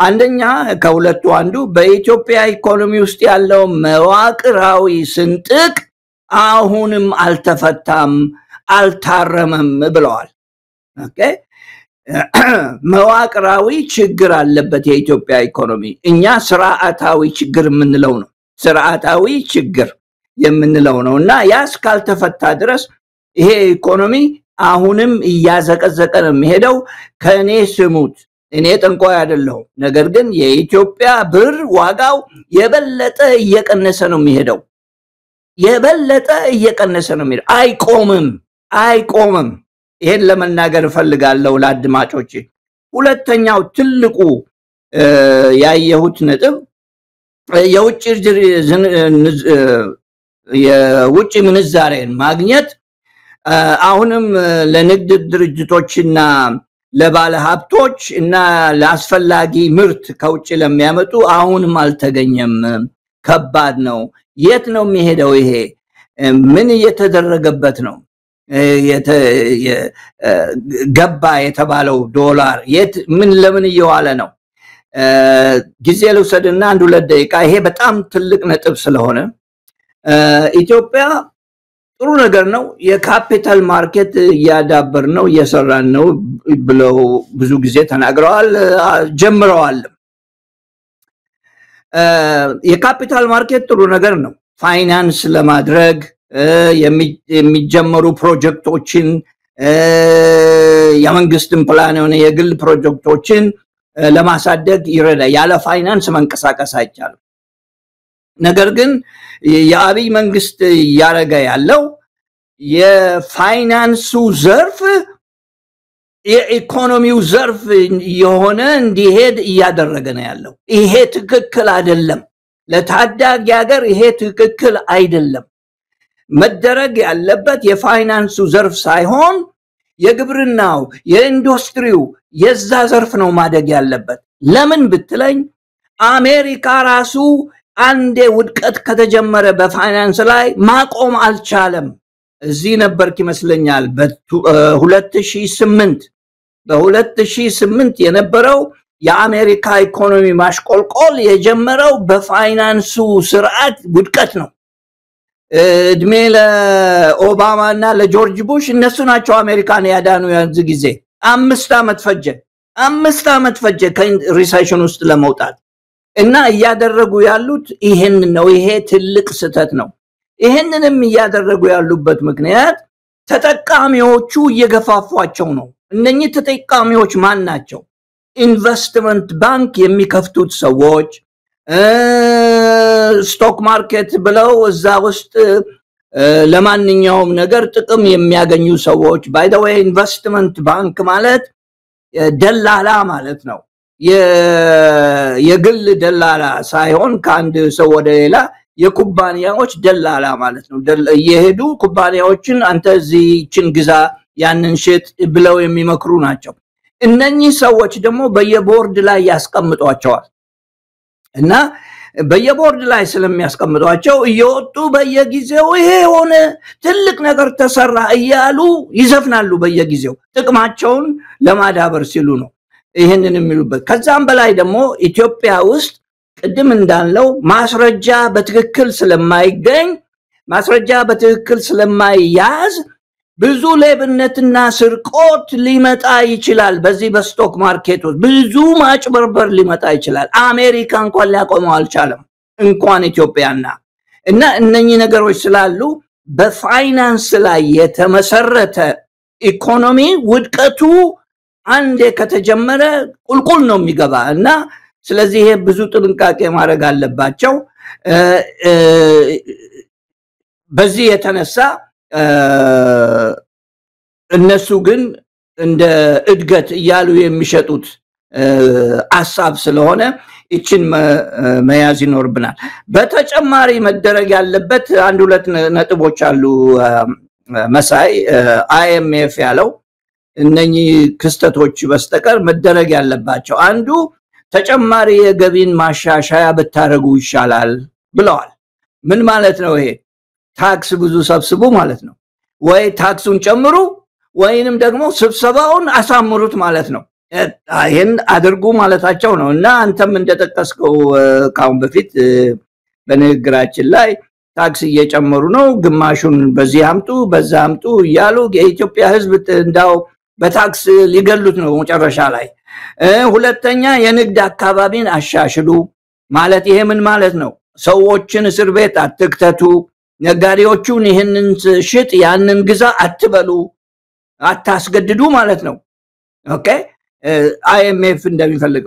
S2: አንደኛ ከሁለቱ አንዱ በኢትዮጵያ ኢኮኖሚ ውስጥ ያለው መዋቅራዊ ስንጥቅ አሁንም አልተፈታም አልታረመም ብለዋል ኦኬ መዋቅራዊ ችግር አለበት የኢትዮጵያ ኢኮኖሚ እኛ ስርዓታዊ ችግር የምንለው ነው ስርዓታዊ ችግር የምንለው ነውና ያስ ካልተፈታ ድረስ ይሄ ኢኮኖሚ አሁንም ያዘቀዘቀ ነው የሚሄደው ከኔ ስሙት እኔ ጠንቋይ አይደለሁም ነገር ግን የኢትዮጵያ ብር ዋጋው የበለጠ እየቀነሰ ነው የሚሄደው የበለጠ እየቀነሰ ነው የሚሄደው አይቆምም ይሄን ለመናገር ፈልጋለሁ ለአድማጮቼ ሁለተኛው ትልቁ ያየሁት ነጥብ የውጭ ምንዛሬን ማግኘት አሁንም ለንግድ ድርጅቶችና ለባለ ሀብቶች እና ለአስፈላጊ ምርት ከውጭ ለሚያመጡ አሁንም አልተገኘም ከባድ ነው የት ነው የሚሄደው ይሄ ምን እየተደረገበት ነው ገባ የተባለው ዶላር የት ምን ለምን እየዋለ ነው ጊዜ ልውሰድና አንድ ሁለት ደቂቃ ይሄ በጣም ትልቅ ነጥብ ስለሆነ ኢትዮጵያ ጥሩ ነገር ነው የካፒታል ማርኬት ያዳበር ነው እየሰራን ነው ብለው ብዙ ጊዜ ተናግረዋል ጀምረዋል የካፒታል ማርኬት ጥሩ ነገር ነው ፋይናንስ ለማድረግ የሚጀመሩ ፕሮጀክቶችን የመንግስትን ፕላን የሆነ የግል ፕሮጀክቶችን ለማሳደግ ይረዳል ያለ ፋይናንስ መንቀሳቀስ አይቻልም ነገር ግን የአብይ መንግስት ያረጋ ያለው የፋይናንሱ ዘርፍ የኢኮኖሚው ዘርፍ የሆነ እንዲሄድ ያደረገ ነው ያለው ይሄ ትክክል አይደለም ለታዳጊ ሀገር ይሄ ትክክል አይደለም መደረግ ያለበት የፋይናንሱ ዘርፍ ሳይሆን የግብርናው የኢንዱስትሪው የዛ ዘርፍ ነው ማደግ ያለበት ለምን ብትለኝ አሜሪካ ራሱ አንዴ ውድቀት ከተጀመረ በፋይናንስ ላይ ማቆም አልቻለም እዚህ ነበርክ ይመስለኛል በ2008 የነበረው የአሜሪካ ኢኮኖሚ ማሽቆልቆል የጀመረው በፋይናንሱ ስርዓት ውድቀት ነው እድሜ ለኦባማ እና ለጆርጅ ቡሽ እነሱ ናቸው አሜሪካን ያዳኑ ያንዚ ጊዜ 5 አመት ፈጀ ከሪሴሽን ውስጥ ለመውጣት እና ያደረጉ ያሉት ይሄን ነው ይሄ ትልቅ ስተት ነው ይሄንንም ያደረጉ ያሉበት ምክንያት ተጠቃሚዎቹ እየገፋፏቸው ነው እነኚህ ተጠቃሚዎች ማን ናቸው ኢንቨስትመንት ባንክ የሚከፍቱት ሰዎች ስቶክ ማርኬት ብለው እዛ ውስጥ ለማንኛውም ነገር ጥቅም የሚያገኙ ሰዎች ባይ ዘ ዌይ ኢንቨስትመንት ባንክ ማለት ደላላ ማለት ነው የግል ደላላ ሳይሆን ካንድ ሰው ወደ ሌላ የኩባንያዎች ደላላ ማለት ነው የሄዱ ኩባንያዎችን አንተ እዚህችን ግዛ ያንን ሽጥ ብለው የሚመክሩ ናቸው እነኚህ ሰዎች ደግሞ በየቦርድ ላይ ያስቀምጧቸዋል እና በየቦርድ ላይ ስለሚያስቀምጧቸው እየወጡ በየጊዜው ይሄ ሆነ ትልቅ ነገር ተሰራ እያሉ ይዘፍናሉ በየጊዜው ጥቅማቸውን ለማዳበር ሲሉ ነው ይሄንን የሚሉበት ከዛም በላይ ደግሞ ኢትዮጵያ ውስጥ ቅድም እንዳለው ማስረጃ በትክክል ስለማይገኝ ማስረጃ በትክክል ስለማይያዝ ብዙ ሌብነትና ስርቆት ሊመጣ ይችላል በዚህ በስቶክ ማርኬት ብዙ ማጭበርበር ሊመጣ ይችላል አሜሪካ እንኳን ሊያቆመው አልቻለም እንኳን ኢትዮጵያና እና እነኚህ ነገሮች ስላሉ በፋይናንስ ላይ የተመሰረተ ኢኮኖሚ ውድቀቱ አንዴ ከተጀመረ ቁልቁል ነው የሚገባ እና ስለዚህ ይሄ ብዙ ጥንቃቄ ማድረግ አለባቸው በዚህ የተነሳ እነሱ ግን እንደ እድገት ያሉ የሚሸጡት አሳብ ስለሆነ እቺን መያዝ ይኖርብናል በተጨማሪ መደረግ ያለበት አንድ ሁለት ነጥቦች አሉ መሳይ IMF ያለው እነኚህ ክስተቶች በስተቀር መደረግ ያለባቸው አንዱ ተጨማሪ የገቢን ማሻሻያ በታረጉ ይሻላል ብለዋል ምን ማለት ነው ይሄ ታክስ ብዙ ሰብስቡ ማለት ነው ወይ ታክሱን ጨምሩ ወይንም ደግሞ ስብሰባውን አሳምሩት ማለት ነው ይሄን አድርጉ ማለታቸው ነው እና አንተም እንደተጠቀስከው ካሁን በፊት በንግግራችን ላይ ታክስ እየጨመሩ ነው ግማሹን በዚህ አምጡ በዛ አምጡ ያሉ የኢትዮጵያ ህዝብ እንዳው በታክስ ሊገሉት ነው መጨረሻ ላይ ሁለተኛ የንግድ አካባቢን አሻሽሉ ማለት ይሄ ምን ማለት ነው ሰዎችን እስር ቤት አትክተቱ ነጋዴዎቹን ይሄንን ሽጥ ያንን ግዛ አትበሉ አታስገድዱ ማለት ነው ኦኬ IMF እንደሚፈልግ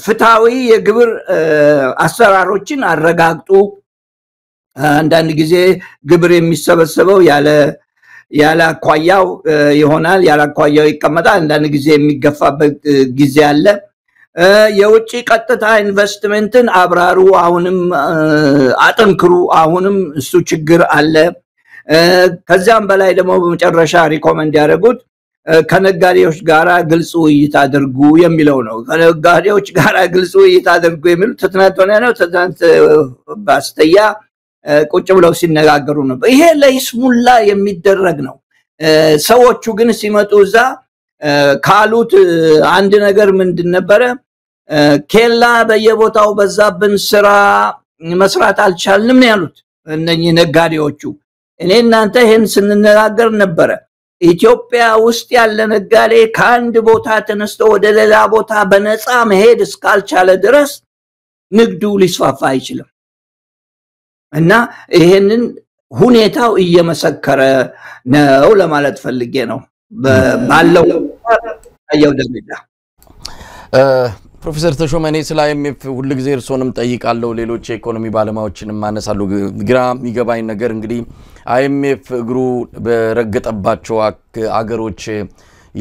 S2: ፍታዊ የግብር አሰራሮችን አረጋግጡ አንዳንድ ጊዜ ግብር የሚሰበሰበው ያለ አቋያው ይሆናል ያለ አቋያው ይቀመጣል አንዳንድ ጊዜ የሚገፋበት ጊዜ አለ የውጪ ቀጥታ ኢንቨስትመንትን አብራሩ አሁንም አጠንክሩ አሁንም እሱ ችግር አለ ከዛም በላይ ደግሞ በመጨረሻ ሪኮመንድ ያደረጉት ከነጋዴዎች ጋራ ግልጽ ውይይት አድርጉ የሚለው ነው ከነጋዴዎች ጋራ ግልጽ ውይይት አድርጉ የሚሉት ትናንት ነው ትናንት ባስተያ ቁጭ ብለው ሲነጋገሩ ነው ይሄ ለይስሙላ የሚደረግ ነው ሰዎቹ ግን ሲመጡ እዛ ካሉት አንድ ነገር ምንድን ነበር ኬላ በየቦታው በዛብን ስራ መስራት አልቻልንም ነው ያሉት እነኚህ ነጋዴዎቹ እኔ እናንተ ይሄን ስንነጋገር ነበር ኢትዮጵያ ውስጥ ያለ ነጋዴ ከአንድ ቦታ ተነስቶ ወደ ሌላ ቦታ በነፃ መሄድ እስካልቻለ ድረስ ንግዱ ሊስፋፋ አይችልም እና ይሄንን ሁኔታው እየመሰከረ ነው ለማለት ፈልጌ ነው ባለው አየው ደረጃ
S1: ፕሮፌሰር ተሾመኔ ስለ IMF ሁሉ ጊዜ እርሶንም ጠይቃለሁ ሌሎች ኢኮኖሚ ባለሙያዎችንም ማነሳለሁ ግራ የሚገባኝ ነገር እንግዲህ IMF እግሩ በረገጠባቸው አገሮች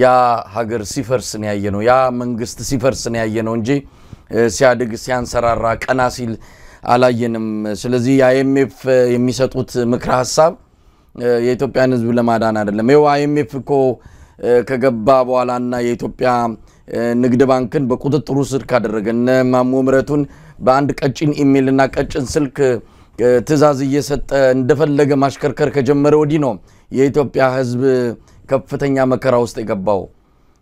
S1: ያ ሀገር ሲፈርስ ነው ያየነው ያ መንግስት ሲፈርስ ነው ያየነው እንጂ ሲያድግ ሲያንሰራራ ቀና ሲል አላየንም ስለዚህ IMF የሚሰጡት ምክረ ሐሳብ የኢትዮጵያን ህዝብ ለማዳን አይደለም ይኸው IMF እኮ ከገባ በኋላና የኢትዮጵያ ንግድ ባንክን በቁጥጥሩ ስር ካደረገና ማሞምረቱን በአንድ ቀጭን ኢሜልና ቀጭን ስልክ ትዛዝ እየሰጠ እንደፈለገ ማሽከርከር ከጀመረ ወዲ ነው የኢትዮጵያ ህዝብ ከፍተኛ መከራ ውስጥ የገባው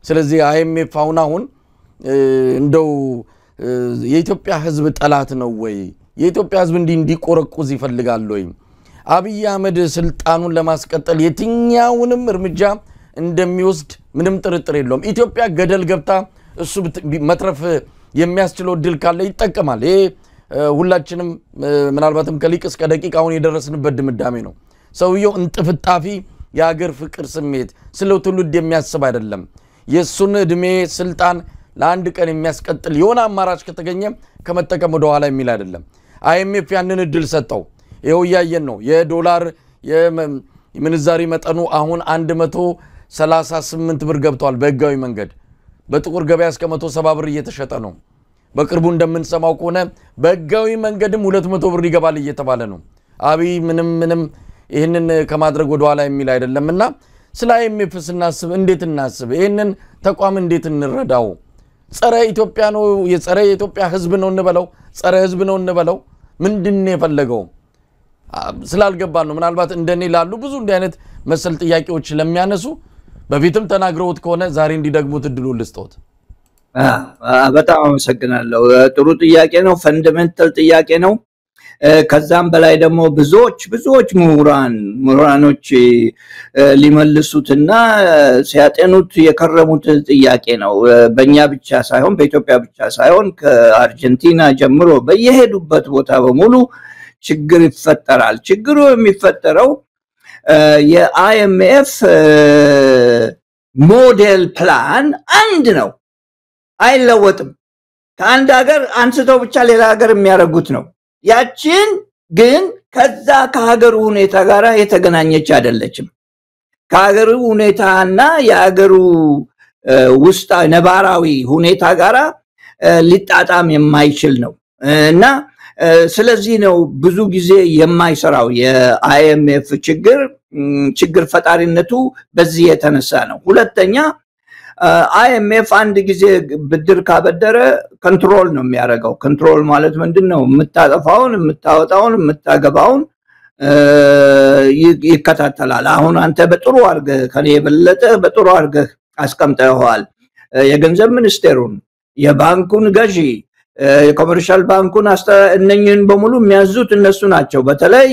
S1: ስለዚህ IMF አሁን እንደው የኢትዮጵያ ህዝብ ጠላት ነው ወይ የኢትዮጵያ ህዝብ እንዲቆረቁዝ ይፈልጋል ወይ አብይ አህመድ ስልጣኑን ለማስቀጠል የትኛውንም እርምጃ እንደሚወስድ ምንም ጥርጥር የለውም ኢትዮጵያ ገደል ገብታ እሱ መትረፍ የሚያስችለው ድል ካለ ይጠቀማል ይሄ ሁላችንም ምናልባትም ከሊቅ እስከ ደቂቃውን የደረስንበት ድምዳሜ ነው ሰውየው እንጥፍጣፊ የሀገር ፍቅር ስሜት ስለ ትውልድ የሚያስብ አይደለም የሱን እድሜ ስልጣን ለአንድ ቀን የሚያስቀጥል የሆነ አማራጭ ከተገኘ ከመጠቀም ወደ ኋላ የሚል አይደለም IMF ያንን እድል ሰጠው ይሄው ያየን ነው የዶላር የምንዛሪ መጠኑ አሁን 138 ብር ገብቷል በህጋዊ መንገድ በጥቁር ገበያ እስከ 170 ብር እየተሸጠ ነው በቅርቡ እንደምንሰማው ከሆነ በህጋዊ መንገድም 200 ብር ይገባል እየተባለ ነው አብይ ምንም ይሄንን ከማድረግ ወደ ኋላ የሚል አይደለምና ስለ IMF ስናስብ እንዴት እናስብ ይሄንን ተቋም እንዴት እንረዳው ጸረ ኢትዮጵያ ነው የጸረ ኢትዮጵያ ህዝብ ነው እንበለው ጸረ ህዝብ ነው እንበለው ምንድነው የፈለገው ስላልገባን ነው ምናልባት እንደኔ ላሉ ብዙ እንደ አይነት መሰል ጥያቄዎች ለሚያነሱ በፊትም ተናግረውት ከሆነ ዛሬ እንዲደግሙት እድሉ ልስጦት
S2: በጣም አመሰግናለሁ ጥሩ ጥያቄ ነው ፈንዳሜንታል ጥያቄ ነው ከዛም በላይ ደግሞ ብዙዎች ምሁራኖች ሊመልሱትና ሲያጠኑት የከረሙት ጥያቄ ነው በእኛ ብቻ ሳይሆን በኢትዮጵያ ብቻ ሳይሆን ከአርጀንቲና ጀምሮ በየሄዱበት ቦታ በሙሉ ችግር ይፈጠራል ችግሩ የሚፈጠረው የIMF ሞዴል ፕላን አንድ ነው አይለወጥም ከአንድ ሀገር አንስተው ብቻ ሌላ ሀገር የሚያረጉት ነው ያችን ግን ከዛ ከሀገሩ ሁኔታ ጋራ የተገናኘች አይደለችም ከሀገሩ ሁኔታና የሀገሩ ውስጥ ነባራዊ ሁኔታ ጋራ ሊጣጣም የማይችል ነው እና ስለዚህ ነው ብዙ ጊዜ የማይሰራው የIMF ችግር ፈጣሪነቱ በዚህ የተነሳ ነው ሁለተኛ IMF አንድ ጊዜ ብድር ካበደረ ኮንትሮል ነው የሚያደርገው ኮንትሮል ማለት ምንድነው የምታጠፋውን የምታወጣውን የምታገባውን ይከታተላል አሁን አንተ በጥሩ አርገህ ከኔ የበለጠ በጥሩ አርገህ አስቀምጠዋል የገንዘብ ሚኒስቴሩን የባንኩን ገዢ የኮመርሻል ባንኩን እነኝን በሙሉ የሚያዙት እነሱ ናቸው በተለይ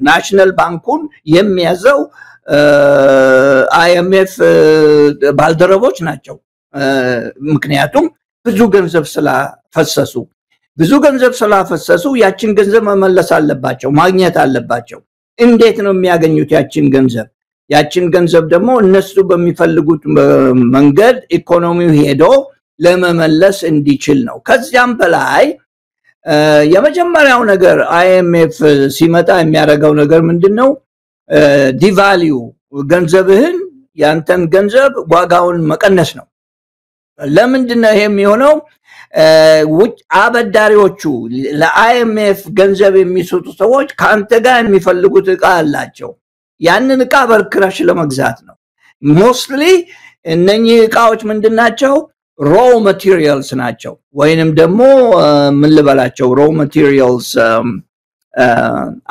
S2: ናሽናል ባንኩን የሚያዘው IMF ባልደረቦች ናቸው ምክንያቱም ብዙ ገንዘብ ስላፈሰሱ ያችን ገንዘብ መመለስ አለባቸው ማግኘት አለባቸው እንዴት ነው የሚያገኙት ያችን ገንዘብ ደግሞ እነሱ በሚፈልጉት መንገድ ኢኮኖሚው ሄዶ ለመመለስ እንዲችል ነው ከዚያም በላይ የመጀመሪያው ነገር IMF ሲመጣ የሚያደርገው ነገር ምንድነው ዲቫልዩ ገንዘብህን ያንተን ገንዘብ ዋጋውን መቀነስ ነው ለምንድነው ይሄ የሚሆነው? ውጭ አበዳሪዎቹ ለአይኤምኤፍ ገንዘብ የሚሰጡ ሰዎች ካንተ ጋር የሚፈልጉት ዕቃ አላቸው። ያንን ዕቃ በርክረሽ ለመግዛት ነው። ሞስትሊ እነኚህ ዕቃዎች ምንድናቸው? raw materials ናቸው ወይንም ደግሞ ምን ልበላቸው raw materials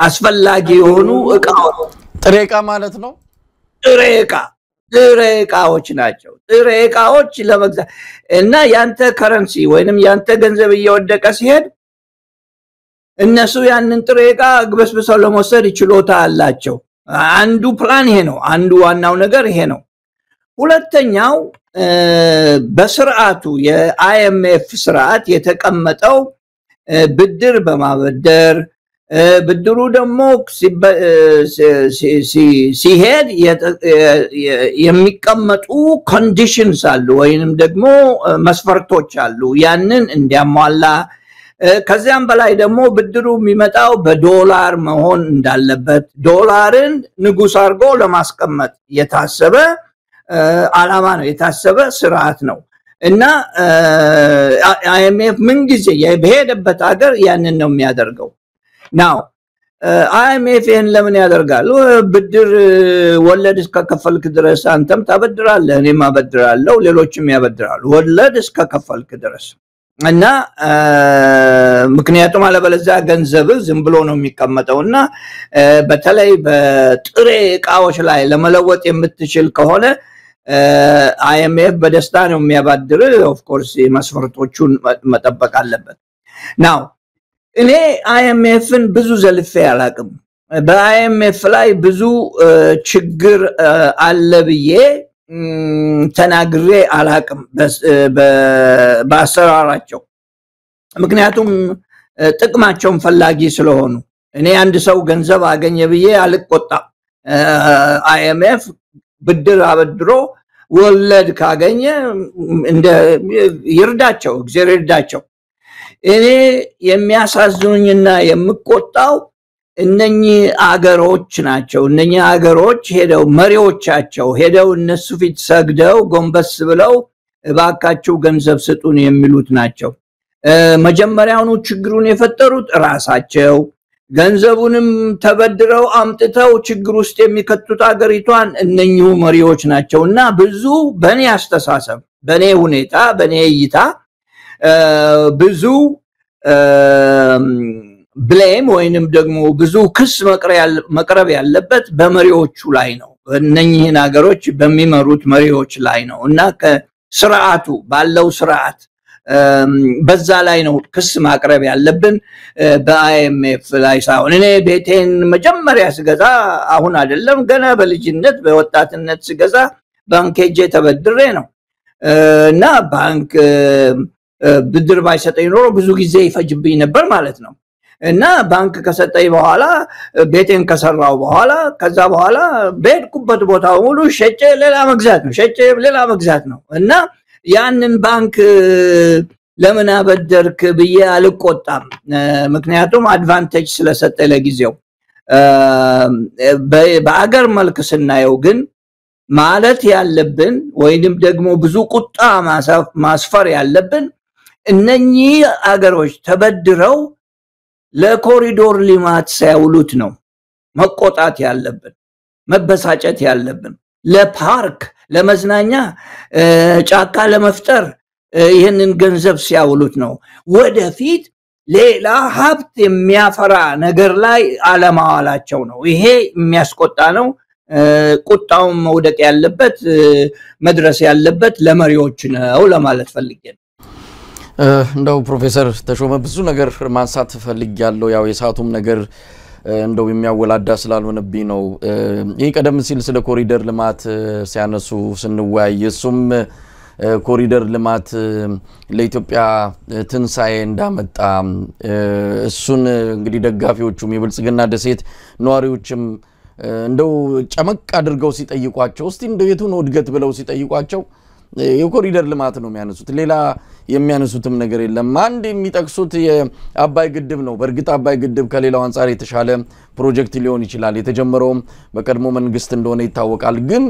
S2: አስፈላጊ የሆኑ ዕቃዎች
S1: ጥሬ ዕቃ ማለት ነው።
S2: ጥሬ ዕቃዎች ናቸው። ጥሬ ዕቃዎች ለመግዛት እና ያንተ ከረንሲ ወይንም ያንተ ገንዘብ እየወደቀ ሲሄድ እነሱ ያንን ጥሬ ዕቃ ግበስብሰው ለመውሰድ ይችላል አላቸው። አንዱ ፕላን ይሄ ነው። አንዱ ዋናው ነገር ይሄ ነው። ሁለተኛው በስርዓቱ የአይኤምኤፍ ስርዓት የተቀመጠው ብድር በማበደር ብድሩ ደግሞ ሲሄድ የሚቀመጡ ኮንዲሽንስ አሉ ወይንም ደግሞ መስፈርቶች አሉ ያንን እንዲያሟላ ከዚያም በላይ ደግሞ ብድሩ የሚመጣው በዶላር መሆን እንዳለበት ዶላርን ንጉስ አርጎ ለማስቀመጥ የታሰበ ዓላማ ነው የታሰበ ስርዓት ነው እና አይኤምኤፍ ምን ጊዜ በሄደበት ሀገር ያንን ነው የሚያደርገው ናው አይኤምኤፍ ይሄን ለምን ያደርጋል ብድር ወለድ እስከከፈልክ ድረስ አንተም ታበድራለህ እኔም አበድራለሁ ሌሎችም ያበድራሉ ወለድ እስከከፈልክ ድረስ እና ምክንያቱም አለበለዚያ ገንዘብ ዝም ብሎ ነው የሚቀመጠውና በተለይ በጥሬ ዕቃዎች ላይ ለመለወጥ የምትችል ከሆነ አይኤምኤፍ በደስታ ነው የሚያባድር ኦፍ ኮርስ መስፈርቶቹን መጠበቅ አለበት ናው እኔ አይኤምኤፍን ብዙ ዘልፌ አላቅም በአይኤምኤፍ ላይ ብዙ ችግር አለ ብዬ ተናግሬ አላቅም በአሰራራቸው ምክንያቱም ጥቅማቸውን ፈላጊ ስለሆኑ እኔ አንድ ሰው ገንዘብ አገኘ ብዬ አልቆጣም አይኤምኤፍ ብድር አበድሮ ወለድ ካገኘ እንደ ይርዳቸው እግዚአብሔር ይርዳቸው እኔ የሚያሳዝኑኝና የምቆጣው እነኚህ አገሮች ናቸው እነኚህ አገሮች ሄደው መሪዎቻቸው ሄደው እነሱ ፊት ሰግደው ጎንበስ ብለው እባካችሁ ገንዘብ ስጡን የሚሉት ናቸው መጀመሪያውኑ ችግሩን የፈጠሩት ራሳቸው ገንዘቡንም ተበድረው አምጥተው ችግር ውስጥ የሚከቱት አገሪቷን እነኚሁ መሪዎች ናቸውና ብዙ በኔ አስተሳሰብ በኔ ሁኔታ በኔ እይታ ብዙ ብሌም ወይንም ደግሞ ብዙ ክስ መቅረብ ያለበት በመሪዎቹ ላይ ነው እነኚህን ሀገሮች በሚመሩት መሪዎች ላይ ነው እና ከስርዓቱ ባለው ስርዓት በዛ ላይ ነው ክስ ማቅረብ ያለብን በአይኤምኤፍ ላይ ሳይሆን እኔ ቤቴን መጀመሪያ ስገዛ አሁን አይደለም ገና በልጅነት በወጣትነት ስገዛ ባንክ ሄጄ ተበድሬ ነው እና ባንክ ብድር ባይሰጠኝ ኖሮ ብዙ ጊዜ ይፈጅብኝ ነበር ማለት ነው እና ባንክ ከሰጠኝ በኋላ ቤቴን ከሰራው በኋላ ከዛ በኋላ በሄድኩበት ቦታ ሁሉ ሸጬ ሌላ መግዛት ነው እና ያንን ባንክ ለምን አበደርክ ብዬ አልቆጣም ምክንያቱም አድቫንቴጅ ስለሰጠ ለጊዜው በአገር መልክ ስናየው ግን ማለት ያለብን ወይንም ደግሞ ብዙ ቁጣ ማስፈር ያለብን እነኚህ አገሮች ተበድረው ለኮሪዶር ልማት ሳይውሉት ነው መቆጣት ያለብን መበሳጨት ያለብን ለፓርክ ለመዝናኛ ጫካ ለመፍጠር ይሄንን ገንዘብ ሲያውሉት ነው ወደፊት ሌላ ሀብት የሚያፈራ ነገር ላይ አለማዋላቸው ነው ይሄ የሚያስቆጣ ነው ቁጣው መውደቅ ያለበት መድረስ ያለበት ለመሪዎች ነው ለማለት ፈልጌ ነው
S1: እንደው ፕሮፌሰር ተሾመ ብዙ ነገር ማንሳት ፈልጊያለሁ ያው የሳቱም ነገር እንደው የሚያወላዳ ስላልሆነብኝ ነው ይሄ ቀደም ሲል ስለ ኮሪደር ልማት ሲያነሱ ስንወያይ እሱም ኮሪደር ልማት ለኢትዮጵያ ትንሳኤ እንዳመጣ እሱን እንግዲህ ደጋፊዎቹም የብልጽግና ደሴት ነዋሪዎችም እንደው ጨመቅ አድርገው ሲጠይቋቸው እስቲ እንደው የቱን ወድገት ብለው ሲጠይቋቸው የኮሪደር ልማት ነው የሚያነሱት ሌላ የሚያነሱትም ነገር የለም አንድ የሚጠቅሱት የአባይ ግድብ ነው በርግጥ አባይ ግድብ ከሌላው አንፃር የተሻለ ፕሮጀክት ሊሆን ይችላል የተጀመረው በቀድሞ መንግስት እንደሆነ ይታወቃል ግን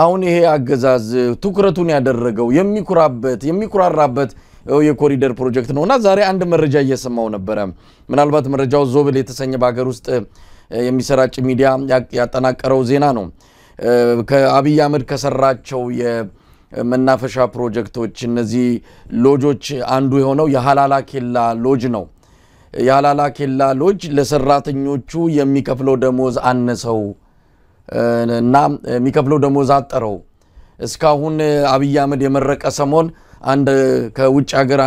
S1: አሁን ይሄ አገዛዝ ትኩረቱን ያደረገው የሚኩራራበት የኮሪደር ፕሮጀክት ነውና ዛሬ አንድ መረጃ እየሰማው ነበር ምናልባት መረጃው ዞብል የተሰኘ በአገር ውስጥ የሚሰራጭ ሚዲያ ያጠናቀረው ዜና ነው ከአብይ አህመድ ከሰራቸው የመናፈሻ ፕሮጀክቶች እነዚህ ሎጆች አንዱ የሆነው የሃላላ ኬላ ሎጅ ነው የሃላላ ኬላ ሎጅ ለሰራተኞቹ የሚከፍለው ደሞዝ አነሰው እና የሚከፍለው ደሞዝ አጠረው እስካሁን አብይ አህመድ የመረቀ ሰሞን አንድ ከውጭ ሀገር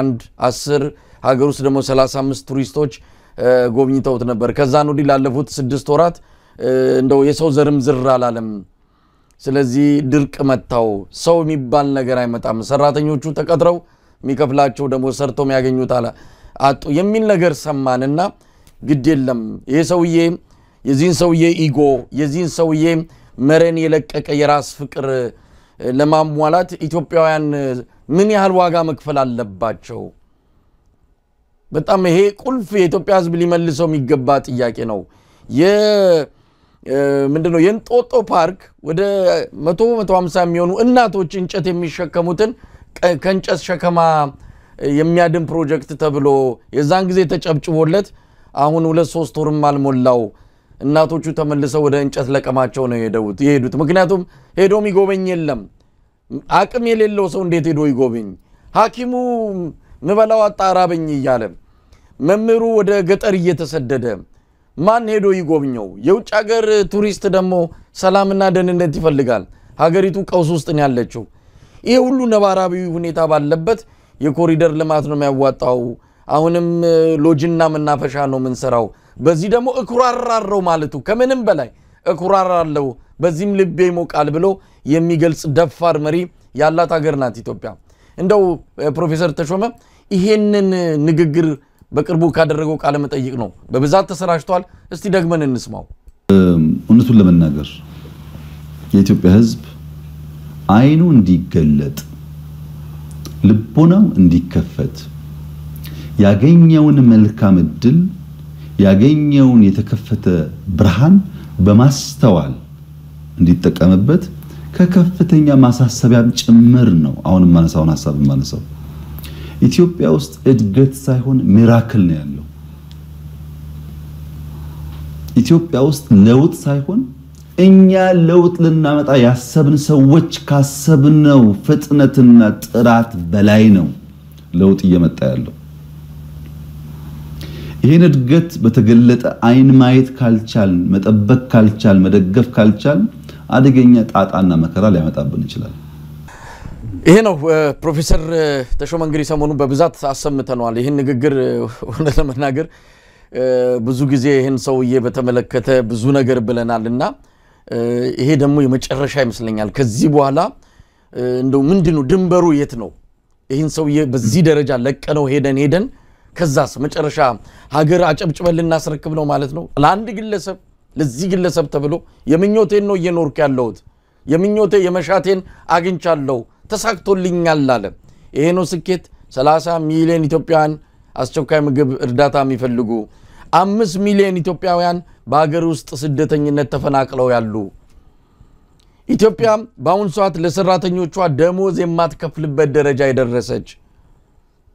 S1: 10 ሀገር ውስጥ ደግሞ 35 ቱሪስቶች ጎብኝተውት ነበር ከዛ ነው ላለፉት 6 ወራት እንደው የሰው ዘርም ዝር አላለም ስለዚህ ድርቅ መጣው ሰው የሚባል ነገር አይመጣም ሰራተኞቹ ተቀጥረው የሚከፍላቸው ደሞዝ ሰርተው የሚያገኙት አጡ የሚል ነገር ሰማንና ግድ የለም ይሄ ሰውዬ የዚህን ሰውዬ ኢጎ የዚህን ሰውዬ መረን የለቀቀ የራስ ፍቅር ለማሟላት ኢትዮጵያውያን ምን ያህል ዋጋ መክፈል አለባቸው በጣም ይሄ ቁልፍ የኢትዮጵያ ህዝብ ሊመልሰው የሚገባ ጥያቄ ነው ምንድነው የንጦጦ ፓርክ ወደ 150 የሚሆኑ እናቶች እንጨት የሚሸከሙትን ከእንጨት ሸከማ የሚያድን ፕሮጀክት ተብሎ የዛን ጊዜ ተጨብጭቦለት አሁን 2-3 ወርም አልሞላው እናቶቹ ተመልሰው ወደ እንጨት ለቀማቸው ነው የሄዱት ምክንያቱም ሄዶም ይጎበኝ የለም አቅም የሌለው ሰው እንዴት ሄዶ ይጎበኝ ሐኪሙ ምበላው አጣራበኝ ይያለ መምሩ ወደ ገጠር እየተሰደደ ማን ሄዶ ይጎብኘው የውጭ ሀገር ቱሪስት ደግሞ ሰላምና ደህንነት ይፈልጋል ሀገሪቱ ቀውስ ውስጥ ነው ያለችው ይሄ ሁሉ ነባራዊ ሁኔታ ባለበት የኮሪደር ልማት ነው የሚያዋጣው አሁንም ሎጅና መናፈሻ ነው ምንሰራው በዚህ ደግሞ እኩራራራው ማለቱ ከመንም በላይ እኩራራራለው በዚህም ልቤ ይሞቃል ብሎ የሚገልጽ ደፋር መሪ ያላት ሀገር ናት ኢትዮጵያ እንደው ፕሮፌሰር ተሾመ ይሄንን ንግግር በቅርቡ ካደረገው ቃለ መጠይቅ ነው በብዛት ተሰራጭቷል እስቲ ደግመን እንስማው
S3: እውነቱን ለመናገር የኢትዮጵያ ህዝብ አይኑ እንዲገለጥ ልቦናው እንዲከፈት ያገኘውን መልካም እድል ያገኘውን የተከፈተ ብርሃን በማስተዋል እንዲጠቀምበት ከከፍተኛ ማሳሰቢያም ጭምር ነው አሁን ማነሳውን ሐሳብ ማነሳው ኢትዮጵያ ውስጥ እድገት ሳይሆን ሚራክል ነው ያለው ኢትዮጵያ ውስጥ ለውጥ ሳይሆን እኛ ለውጥ ልናመጣ ያሰብን ሰዎች ካሰብነው ፍጥነትና ጥራት በላይ ነው ለውጥ እየመጣ ያለው ይሄን እድገት በተገለጠ አይን ማየት ካልቻል መጠበቅ ካልቻል መደገፍ ካልቻል አደገኛ ጣጣና መከራ ሊያመጣብን ይችላል
S1: ይሄ ነው ፕሮፌሰር ተሾመ እንግዲህ ሰሞኑን በብዛት አሰምተናል ይሄን ንግግር ወንደ ለመናገር ብዙ ጊዜ ይሄን ሰውዬ በተመለከተ ብዙ ነገር ብለናልና ይሄ ደግሞ የመጨረሻ ይመስለኛል ከዚህ በኋላ እንደው ምንድነው ድንበሩ የት ነው ይሄን ሰውዬ በዚህ ደረጃ ለቀነው ሄደን ከዛስ መጨረሻ ሀገር አጨብጭበን ልናስረክብ ነው ማለት ነው ለአንድ ግለሰብ ለዚህ ግለሰብ ተብሎ የምኞቴን ነው እየኖርኩ ያለሁት የምኞቴ የመሻቴን አግኝቻለሁ ተሳክቶልኛል አለ ይሄ ነው ስኬት 30 ሚሊዮን ኢትዮጵያውያን አስቸኳይ ምግብ እርዳታ የሚፈልጉ 5 ሚሊዮን ኢትዮጵያውያን በአገር ውስጥ ስደተኝነት ተፈናቅለው ያሉ ኢትዮጵያ በአሁን ሰዓት ለሰራተኞቿ ደሞዝ የማትከፍልበት ደረጃ የደረሰች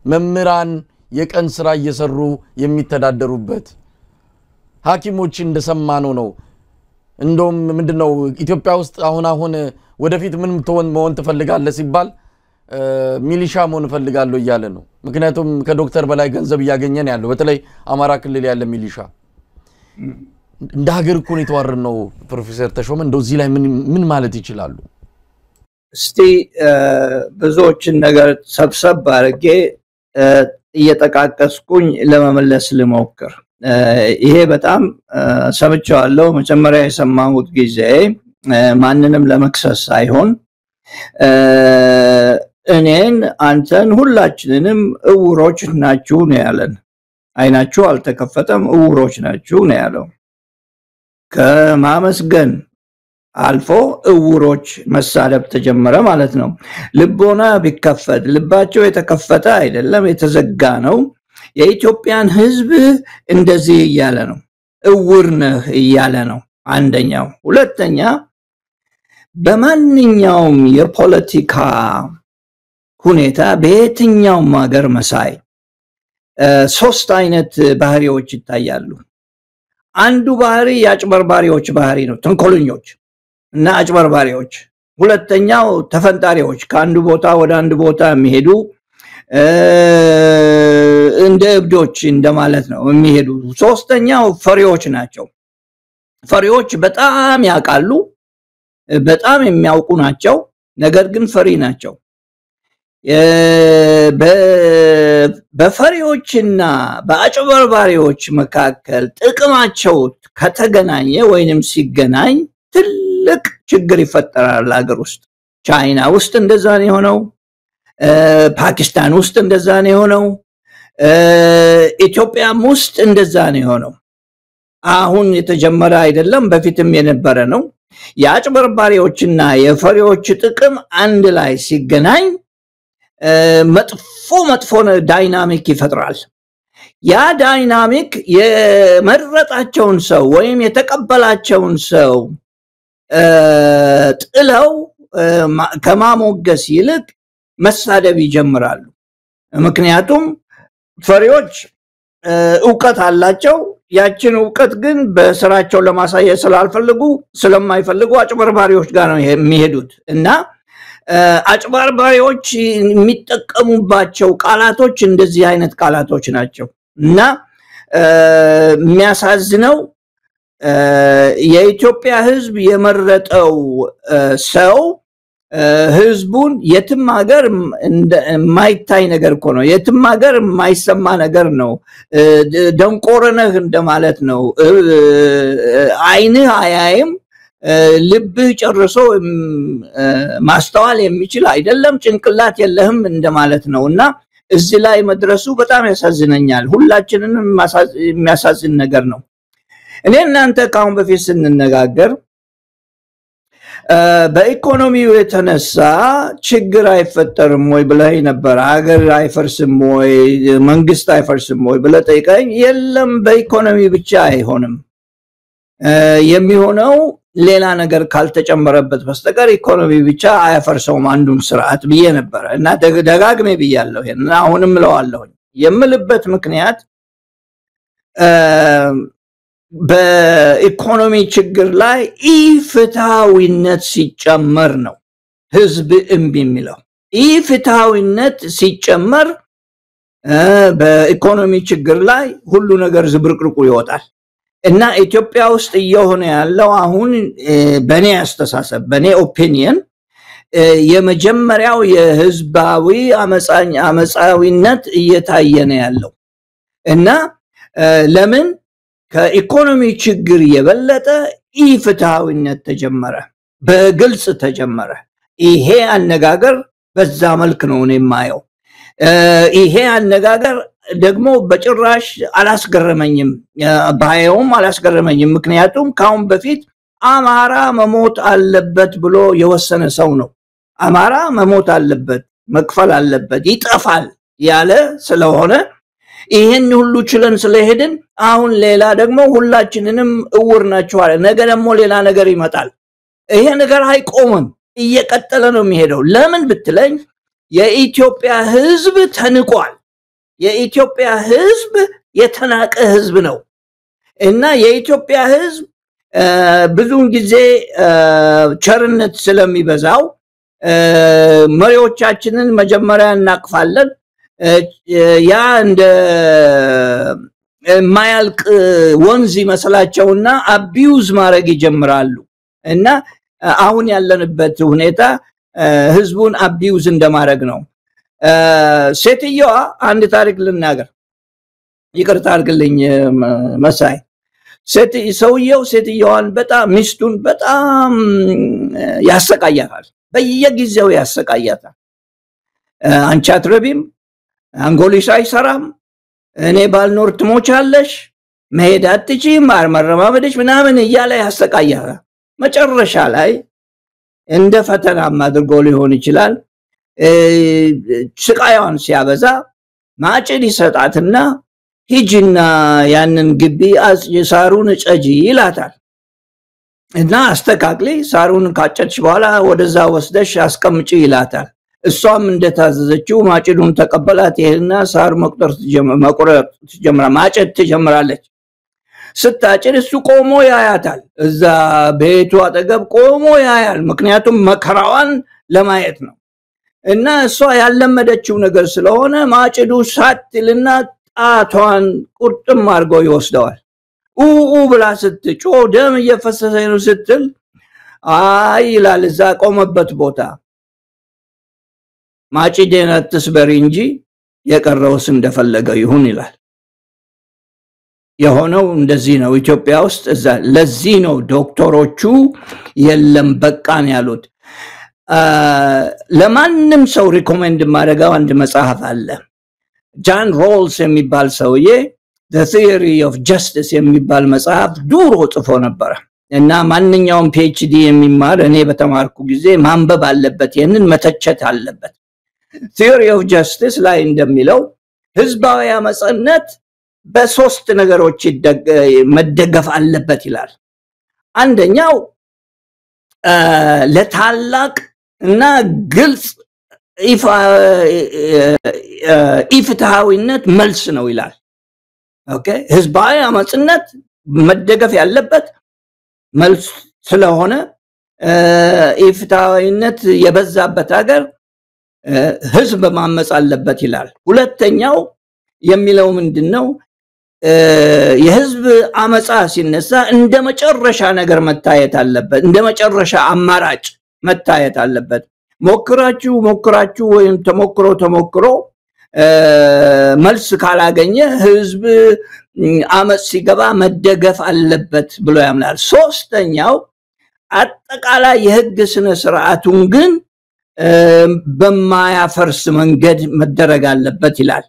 S1: መምህራን የቀን ስራ እየሰሩ የሚተዳደሩበት ሐኪሞች እንደሰማነው ነው እንደውም ምንድነው ኢትዮጵያ ውስጥ አሁን ወደፊት ምን መሆን ትፈልጋለህ ሲባል ሚሊሻ መሆን ፈልጋለሁ እያለ ነው ምክንያቱም ከዶክተር በላይ ገንዘብ ያገኘን ያለው በተለይ አማራ ክልል ያለ ሚሊሻ እንደ ሀገር እኮ ነው የተዋረነው ፕሮፌሰር ተሾመ እንደው እዚህ ላይ ምን ማለት ይችላሉ
S2: እስቲ ብዙዎችን ነገር ሰብሰብ አድርጌ እየተቃቀስኩኝ ለመመለስ ልሞክር ይሄ በጣም ሰምቻለሁ መጀመሪያ የሰማሁት ጊዜ ማንንም ለመክሰስ ሳይሆን እኔን አንተን ሁላችንንም እውሮች ናችሁ ነው ያለን አይናችሁ አልተከፈተም እውሮች ናችሁ ነው ያለው ከማመስገን አልፎ እውሮች መሳደብ ተጀመረ ማለት ነው ልቦና ቢከፈት ልባቸው የተከፈተ አይደለም የተዘጋ ነው የኢትዮጵያን ህዝብ እንደዚህ እያለ ነው እውር ነህ እያለ ነው አንደኛው ሁለተኛ በማንኛውም የፖለቲካ ሁኔታ በየትኛውም ሀገር መሳይ ሶስት አይነት ባህሪዎች ይታያሉ አንዱ ባህሪ ያጭበርባሪዎች ባህሪ ነው ተንኮለኞች እና አጭበርባሪዎች ሁለተኛው ተፈንጣሪዎች ከአንዱ ቦታ ወደ አንዱ ቦታ የሚሄዱ እንደ እብዶች እንደማለት ነው የሚሄዱ ሶስተኛው ፈሪዎች ናቸው ፈሪዎች በጣም ያቃሉ በጣም የሚያውቁ ናቸው ነገር ግን ፈሪ ናቸው በፈሪዎችና በአጭበርባሪዎች መካከል ጥቅማቸው ከተገናኘ ወይንም ሲገናኝ ትልቅ ችግር ይፈጠራል ሀገር ውስጥ ቻይና ውስጥ እንደዛ ነው የሆነው ፓኪስታን ውስጥ እንደዛ ነው የሆነው ኢትዮጵያም ውስጥ እንደዛ ነው የሆነው አሁን የተጀመረ አይደለም በፊትም የነበረ ነው ያጭበርባሪዎችና የፈሪዎች ጥቅም አንድ ላይ ሲገናኝ መጥፎ ዳይናሚክ ይፈጥራል ያ ዳይናሚክ የመረጣቸውን ሰው ወይም የተቀበላቸውን ሰው ጥለው ከማሞገስ ይልቅ መሳደብ ይጀምራሉ ምክንያቱም ፈሪዎች ዕውቀት አላቸው ያችን ዕውቀት ግን በስራቸው ለማሳየት ስለማይፈልጉ አጭበርባሪዎች ጋር ነው የሚሄዱት እና አጭበርባሪዎች የሚጠቀሙባቸው ቃላቶች እንደዚህ አይነት ቃላቶች ናቸው እና የሚያሳዝነው የኢትዮጵያ ህዝብ የመረጠው ሰው ህዝቡን የትም ሀገር የማይታይ ነገር እኮ ነው የትም ሀገር የማይሰማ ነገር ነው ደንቆረነህ እንደማለት ነው አይንህ አያይም ልብህ ጨርሶ ማስተዋል የሚችል አይደለም ጭንቅላት የለህም እንደማለት ነውና እዚህ ላይ መድረሱ በጣም ያሳዝነኛል ሁላችንንም የሚያሳዝን ነገር ነው እኔ እናንተ ካሁን በፊት ስንነጋገር በኢኮኖሚው የተነሳ ችግር አይፈጠርም ወይ ብለህ ነበር ሀገር አይፈርስም ወይ መንግስት አይፈርስም ወይ ብለህ ጠይቀኝ የለም በኢኮኖሚ ብቻ አይሆንም የሚሆነው ሌላ ነገር ካልተጨመረበት በስተቀር ኢኮኖሚ ብቻ አያፈርሰውም አንዱን ስርዓት ብዬ ነበር እና ደጋግሜ ብያለሁ እና አሁንም እለዋለሁ የምልበት ምክንያት በኢኮኖሚ ችግር ላይ ኢፍትሃዊነት ሲጨመር ነው ህዝብ እምቢ የሚለው ኢፍትሃዊነት ሲጨመር በኢኮኖሚ ችግር ላይ ሁሉ ነገር ዝብርቅርቁ ይወጣል እና ኢትዮጵያ ውስጥ እየሆነ ያለው አሁን በኔ አስተሳሰብ በኔ ኦፒኒየን የመጀመሪያው የህዝባዊ አመጻዊነት እየታየ ነው ያለው እና ለምን ከኢኮኖሚ ችግር የበለጠ ኢፍትሃዊነት ተጀመረ በግልጽ ተጀመረ ይሄ አነጋገር በዛ መልክ ነው የማየው ይሄ አነጋገር ደግሞ በጭራሽ አላስገረመኝም ባየውም አላስገረመኝም ምክንያቱም ካሁን በፊት አማራ መሞት አለበት ብሎ የወሰነ ሰው ነው አማራ መሞት አለበት መክፈል አለበት ይጠፋል ያለ ስለሆነ ይሄን ሁሉ ችለን ስለሄድን አሁን ሌላ ደግሞ ሁላችንንም እውር ናቸው አለ ነገ ደግሞ ሌላ ነገር ይመጣል ይሄ ነገር አይቆምም እየቀጠለ ነው የሚሄደው ለምን ብትለኝ የኢትዮጵያ ህዝብ ተንቋል የኢትዮጵያ ህዝብ የተናቀ ህዝብ ነው እና የኢትዮጵያ ህዝብ ብዙውን ጊዜ ቸርነት ስለሚበዛው መሪዎቻችንን መጀመሪያ እናቅፋለን ያ እንደ ማያልቅ ወንዝ ይመስላቸውና አቢዩዝ ማድረግ ይጀምራሉ እና አሁን ያለንበት ሁኔታ ህዝቡን አቢዩዝ እንደማድረግ ነው ሴትየዋ አንድ ታሪክ ልናገር ይቅርታ አድርግልኝ መሳይ ሰውየው ሴትየዋን በጣም ሚስቱን በጣም ያሰቃያታል በየጊዜው ያሰቃያታል አንቺ አትረቢም አንጎሊሽ አይሰራም እኔ ባልኖር ትሞቻለሽ መሄድ አትችይም ማርመረማመድሽ ምናምን እያለ ያሰቃያታል መጨረሻ ላይ እንደ ፈተናም አድርጎ ሊሆን ይችላል ስቃያውን ሲያበዛ ማጭድ ይሰጣትና ሂጂና ያንን ግቢ አጽሳሩን ጨጂ ይላታል እና አስተካክሊ ሳሩን ካጨች በኋላ ወደዛ ወስደሽ አስቀምጪ ይላታል እሷም እንደታዘዘችው ማጭዱን ተቀበላት ይሄና ሳር መቁጠር ማጨድ ትጀምራለች ስታጭድ እሱ ቆሞ ያያታል እዛ ቤቱ አጠገብ ቆሞ ያያል ምክንያቱም መከራዋን ለማየት ነው እና እሷ ያለመደችው ነገር ስለሆነ ማጭዱ ሳትልና ጣቷን ቁርጥም አድርጎ ይወስደዋል ብላ ስትጮ ደም እየፈሰሰ ነው ስትል አይ ይላል እዛ ቆመበት ቦታ ማጭዴን አትስበሪ እንጂ የቀረውስ እንደፈለገ ይሁን ይላል የሆነው እንደዚህ ነው ኢትዮጵያ ውስጥ እዛ ለዚህ ነው ዶክተሮቹ የለም በቃን ያሉት ለማንም ሰው ሪኮመንድ ማድረጋው አንድ መጽሐፍ አለ ጃን ሮልስ የሚባል ሰውዬ The Theory of Justice የሚባል መጽሐፍ ዱሮ ጽፎ ነበር እና ማንኛውም PhD የሚማር እኔ በተማርኩ ጊዜ ማንበብ አለበት ይሄንን መተቸት አለበት Theory of Justice ላይ እንደሚለው ህዝባዊ አመጽነት በሶስት ነገሮች መደገፍ አለበት ይላል አንደኛው ለታላቅ እና ግልጽ ኢፍትሃዊነት መልስ ነው ይላል ኦኬ ህዝባዊ አመጽነት መደገፍ ያለበት መልስ ስለሆነ ኢፍትሃዊነት የበዛበት ሀገር ህዝብ ማመጽ አለበት ይላል ሁለተኛው የሚለው ምንድነው የህዝብ አመጻ ሲነሳ እንደመጨረሻ ነገር መታየት አለበት እንደመጨረሻ አማራጭ መታየት አለበት ሞክራችሁ ወይም ተሞክሮ መልስ ካላገኘ ህዝብ አመጽ ሲገባ መደገፍ አለበት ብሎ ያምናል ሶስተኛው አጠቃላይ የህግ ስነ ስርዓቱን ግን በማያፈርስ መንገድ መደረግ አለበት ይላል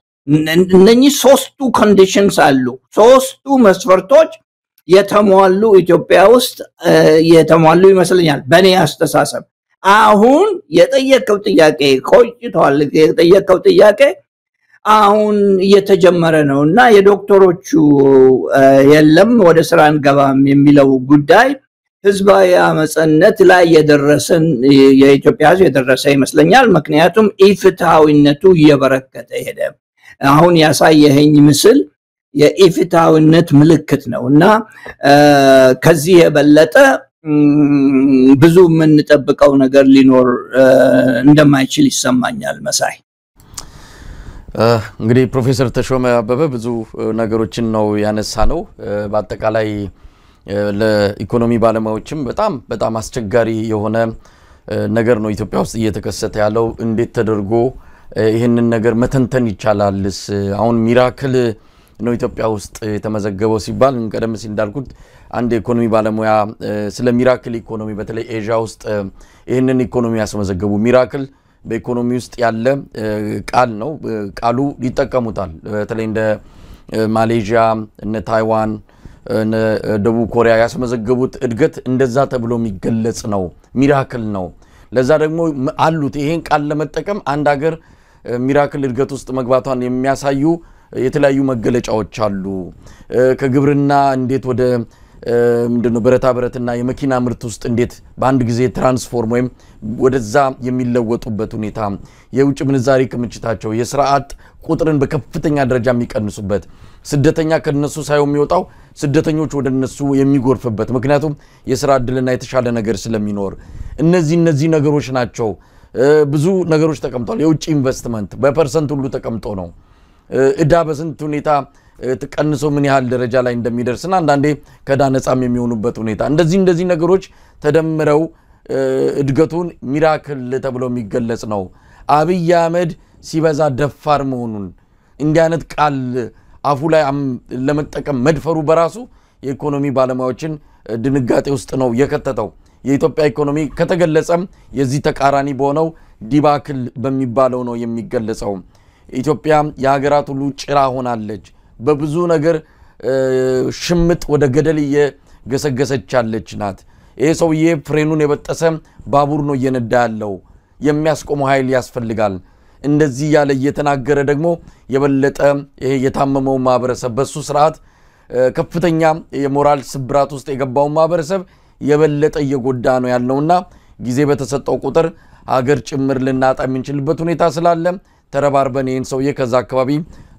S2: እነኚህ ሶስቱ ኮንዲሽንስ አሉ ሶስቱ መስፈርቶች የተሟሉ ኢትዮጵያ ውስጥ የተሟሉ ይመስለኛል በኔ አስተሳሰብ አሁን የጠየቀው ጥያቄ ቆይቷል የጠየቀው ጥያቄ አሁን እየተጀመረ ነውና የዶክተሮቹ የለም ወደ ስራ እንገባም የሚለው ጉዳይ ህዝባዊ አመጽነት ላይ የደረሰን የኢትዮጵያ ህዝብ የደረሰ ይመስለኛል ምክንያቱም ኢፍትሃዊነቱ እየበረከተ ሄደ አሁን ያሳየኸኝ ምስል የኢፍትሃዊነት ምልክት ነውና ከዚህ የበለጠ ብዙ ምን ተጠብቀው ነገር ሊኖር እንደማይችል ይሰማኛል መሳይ
S1: እንግዲህ ፕሮፌሰር ተሾመ አበበ ብዙ ነገሮችን ነው ያነሳነው በአጠቃላይ ለኢኮኖሚ ባለሙያዎችም በጣም አስቸጋሪ የሆነ ነገር ነው ኢትዮጵያ ውስጥ እየተከሰተ ያለው እንዴት ተደርጎ ይሄንን ነገር መተንተን ይቻላልስ አሁን ሚራክል ነው ኢትዮጵያ ውስጥ የተመዘገበው ሲባል ቀደም ሲል እንዳልኩት አንድ ኢኮኖሚ ባለሙያ ስለ ሚራክል ኢኮኖሚ በተለይ ኤዥያ ውስጥ ይሄንን ኢኮኖሚ ያስመዘገቡ ሚራክል በኢኮኖሚ ውስጥ ያለ ቃል ነው ቃሉ ይተቀሙታል በተለይ እንደ ማሌዥያ እነ ታይዋን እነ ደቡብ ኮሪያ ያስመዘገቡት እድገት እንደዛ ተብሎ የሚገለጽ ነው ሚራክል ነው ለዛ ደግሞ አሉት ይሄን ቃል ለመጠቀም አንድ ሀገር ሚራክል እድገት ውስጥ መግባቷን የሚያሳዩ የተለያዩ መገለጫዎች አሉ ከግብርና እንዴት ወደ ምንድነው ብረታብረትና የመኪና ምርት ውስጥ እንዴት በአንድ ጊዜ ትራንስፎርም ወይም ወደዛ የሚለወጡበት ሁኔታ የውጭ ምንዛሪ ክምችታቸው የስርዓት ቁጥርን በከፍተኛ ደረጃ የሚቀንሱበት ስደተኛ ከነሱ ሳይሆን የሚወጣው ስደተኞች ወደነሱ የሚጎርፍበት ምክንያቱም የሥራ ዕድልና የተሻለ ነገር ስለሚኖር እነዚህ ነገሮች ናቸው ብዙ ነገሮች ተቀምጧል የውጭ ኢንቨስትመንት በፐርሰንት ሁሉ ተቀምጦ ነው እዳ በስንት ሁኔታ ተቀንሶ ምን ያህል ደረጃ ላይ እንደሚደርስና አንዳንዴ ከዳ ነፃም የሚሆኑበት ሁኔታ እንደዚህ ነገሮች ተደምረው እድገቱን ሚራክል ተብሎ የሚገለጽ ነው አብይ አህመድ ሲበዛ ደፋር መሆኑን እንዲህ አይነት ቃል አፉ ላይ ለመጠቀም መድፈሩ በራሱ የኢኮኖሚ ባለሙያዎችን ድንጋጤ ውስጥ ነው የከተተው የኢትዮጵያ ኢኮኖሚ ከተገለጸም የዚህ ተቃራኒ በሆነው ዲባክል በሚባለው ነው የሚገለጸው ኢትዮጵያ የሀገራት ሁሉ ጭራ ሆናለች በብዙ ነገር ሽምጥ ወደ ገደል እየገሰገሰች ያለች ናት ይሄ ሰውዬ ፍሬኑን የበጠሰ ባቡር ነው እየነዳ ያለው የሚያስቆመው ኃይል ያስፈልጋል እንደዚህ ያለ እየተናገረ ደግሞ የበለጠ ይሄ የታመመው ማህበረሰብ በሱ ስርዓት ከፍተኛ የሞራል ስብራት ውስጥ የገባው ማህበረሰብ የበለጠ እየጎዳ ነው ያለውና ጊዜ በተሰጠው ቁጥር ሀገር ጭምር ልናጣ የምንችልበት ሁኔታ ስላለ ተረባርበን ይሄን ሰውዬ ከዛ አካባቢ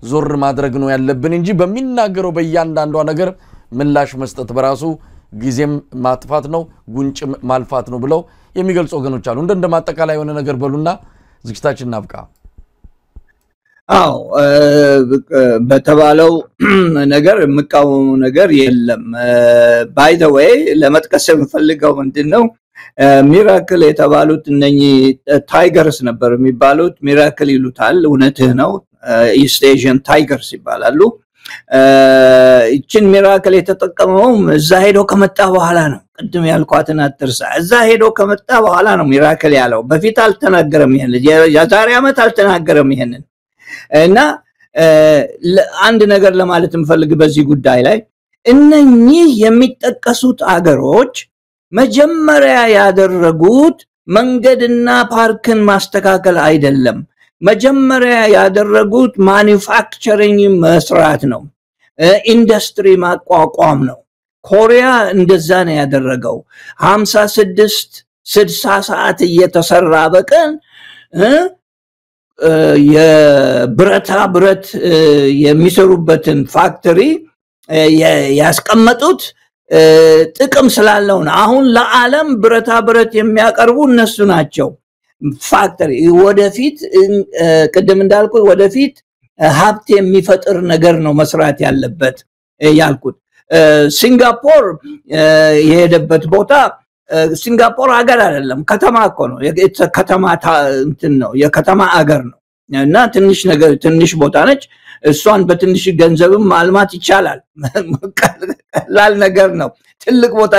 S1: ዞር ማድረግ ነው ያለብን እንጂ በሚናገረው በእያንዳንዷ ነገር ምላሽ መስጠት በራሱ ጊዜም ማጥፋት ነው ጉንጭ ማልፋት ነው ብለው የሚገልጹ ወገኖች አሉ። እንደማጠቃላይ የሆነ ነገር በሉና ዝግጅታችን እናብቃ።
S2: አዎ በተባለው ነገር የምቃወሙ ነገር የለም። ባይ ዘ ዌይ ለመጥቀስ የምፈልገው ምንድነው ሚራክል የተባሉት እነኚህ ታይገርስ ነበር የሚባሉት ሚራክል ይሉታል እውነትህ ነው ኢስት ኤዥያን ታይገርስ ይባላሉ። እቺን ሚራክል የተጠቀመው እዛ ሄዶ ከመጣ በኋላ ነው። ቅድም ያልኳትን አትርሳ። እዛ ሄዶ ከመጣ በኋላ ነው ሚራክል ያለው። በፊት አልተናገረም ይሄን የዛሬ ዓመት አልተናገረም ይሄንን እና አንድ ነገር ለማለት እንፈልግ በዚህ ጉዳይ ላይ እነኚህ የሚጠቀሱት አገሮች መጀመሪያ ያደረጉት መንገድና ፓርክን ማስተካከል አይደለም። መጀመሪያ ያደረጉት ማኒፋክቸሪንግ መስራት ነው። ኢንዱስትሪ ማቋቋም ነው። ኮሪያ እንደዛ ነው ያደረገው። 56-60 ሰዓት እየተሰራ በቀን የብረታ ብረት የሚሰሩበትን ፋክተሪ ያስቀመጡት ጥቅም ስላለው ነው። አሁን ለዓለም ብረታ ብረት የሚያቀርቡ እነሱ ናቸው። ፋክተሪ ወደፊት ቅድም እንዳልኩት ወደፊት ሀብት የሚፈጥር ነገር ነው መስራት ያለበት ያልኩት። ሲንጋፖር የሄደበት ቦታ ሲንጋፖር ሀገር አይደለም ከተማ እኮ ነው። ከተማ እንትን ነው የከተማ ሀገር ነው እና ትንሽ ነገር ትንሽ ቦታ ነች። እሷን በትንሽ ገንዘብም ማልማት ይቻላል። ቀላል ነገር ነው። ትልቅ ቦታ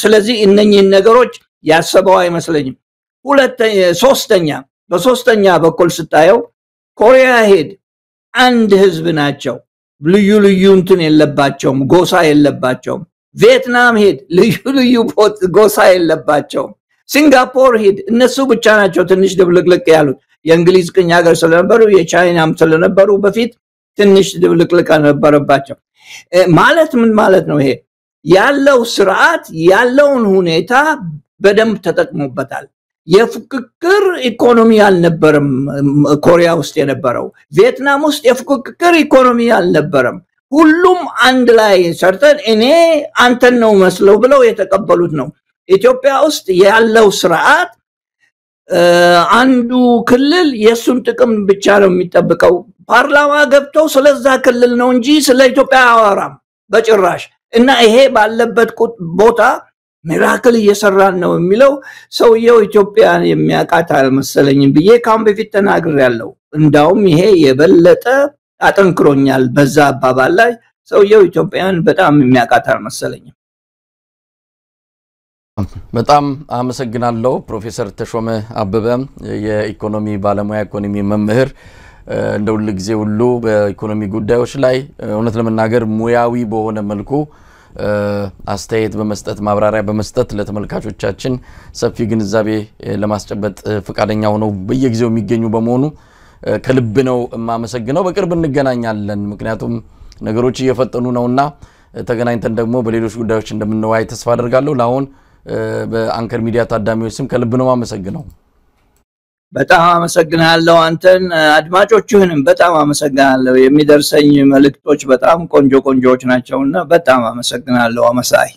S2: ስለዚህ እነኚህ ነገሮች ያሰበው አይመስለኝም። በሶስተኛ በኩል ስታየው ኮሪያ ሄድ አንድ ህዝብ ናቸው። ልዩ ልዩ እንትን የለባቸውም ጎሳ የለባቸውም። ቪየትናም ሄድ ልዩ ጎሳ የለባቸውም። ሲንጋፖር ሄድ እነሱ ብቻ ናቸው ትንሽ ድብልቅልቅ ያሉት። የእንግሊዝ ቅኝ ሀገር ስለነበሩ የቻይናም ስለነበሩ በፊት ትንሽ ድብልቅልቅ ነበረባቸው። ማለት ምን ማለት ነው? ይሄ ያለው ስርዓት ያለውን ሁኔታ በደንብ ተጠቅሞበታል። የፉክክር ኢኮኖሚ አልነበረም ኮሪያ ውስጥ የነበረው። ቪየትናም ውስጥ የፉክክር ኢኮኖሚ አልነበረም። ሁሉም አንድ ላይ ሰርተን እኔ አንተን ነው መስለው ብለው የተቀበሉት ነው። ኢትዮጵያ ውስጥ ያለው ስርዓት አንዱ ክልል የሱን ጥቅም ብቻ ነው የሚጠብቀው። ፓርላማ ገብተው ስለዛ ክልል ነው እንጂ ስለ ኢትዮጵያ አወራም በጭራሽ። እና ይሄ ባለበት ቦታ ሚራክል እየሰራን ነው የሚለው ሰውየው ኢትዮጵያን የሚያቃት አልመሰለኝም ብዬ ካም በፊት ተናግሬያለሁ። እንዳውም ይሄ የበለጠ አጠንክሮኛል በዛ አባባል ላይ ሰውየው ኢትዮጵያን በጣም የሚያቃት አልመሰለኝም።
S1: በጣም አመሰግናለሁ ፕሮፌሰር ተሾመ አበበ የኢኮኖሚ ባለሙያ ኢኮኖሚ መምህር እንደው ለጊዜ ሁሉ በኢኮኖሚ ጉዳዮች ላይ እውነት ለመናገር ሙያዊ በሆነ መልኩ አስተያየት በመስጠት ማብራሪያ በመስጠት ለተመልካቾቻችን ሰፊ ግንዛቤ ለማስጨበጥ ፍቃደኛ ሆነው በየጊዜው የሚገኙ በመሆኑ ከልብ ነው ማመሰግነው። በቅርብ እንገናኛለን ምክንያቱም ነገሮች እየፈጠኑ ነውና ተገናኝተን ደግሞ በሌሎች ጉዳዮች እንደምንወያይ ተስፋ አደርጋለሁ። ለአሁን በአንከር ሚዲያ ታዳሚዎች ስም ከልብ ነው ማመሰግነው።
S2: በጣም አመሰግናለሁ። አንተን አድማጮችህንም በጣም አመሰግናለሁ። የሚደርሰኝ መልእክቶች በጣም ቆንጆዎች ናቸውና በጣም አመሰግናለሁ። አመሳይ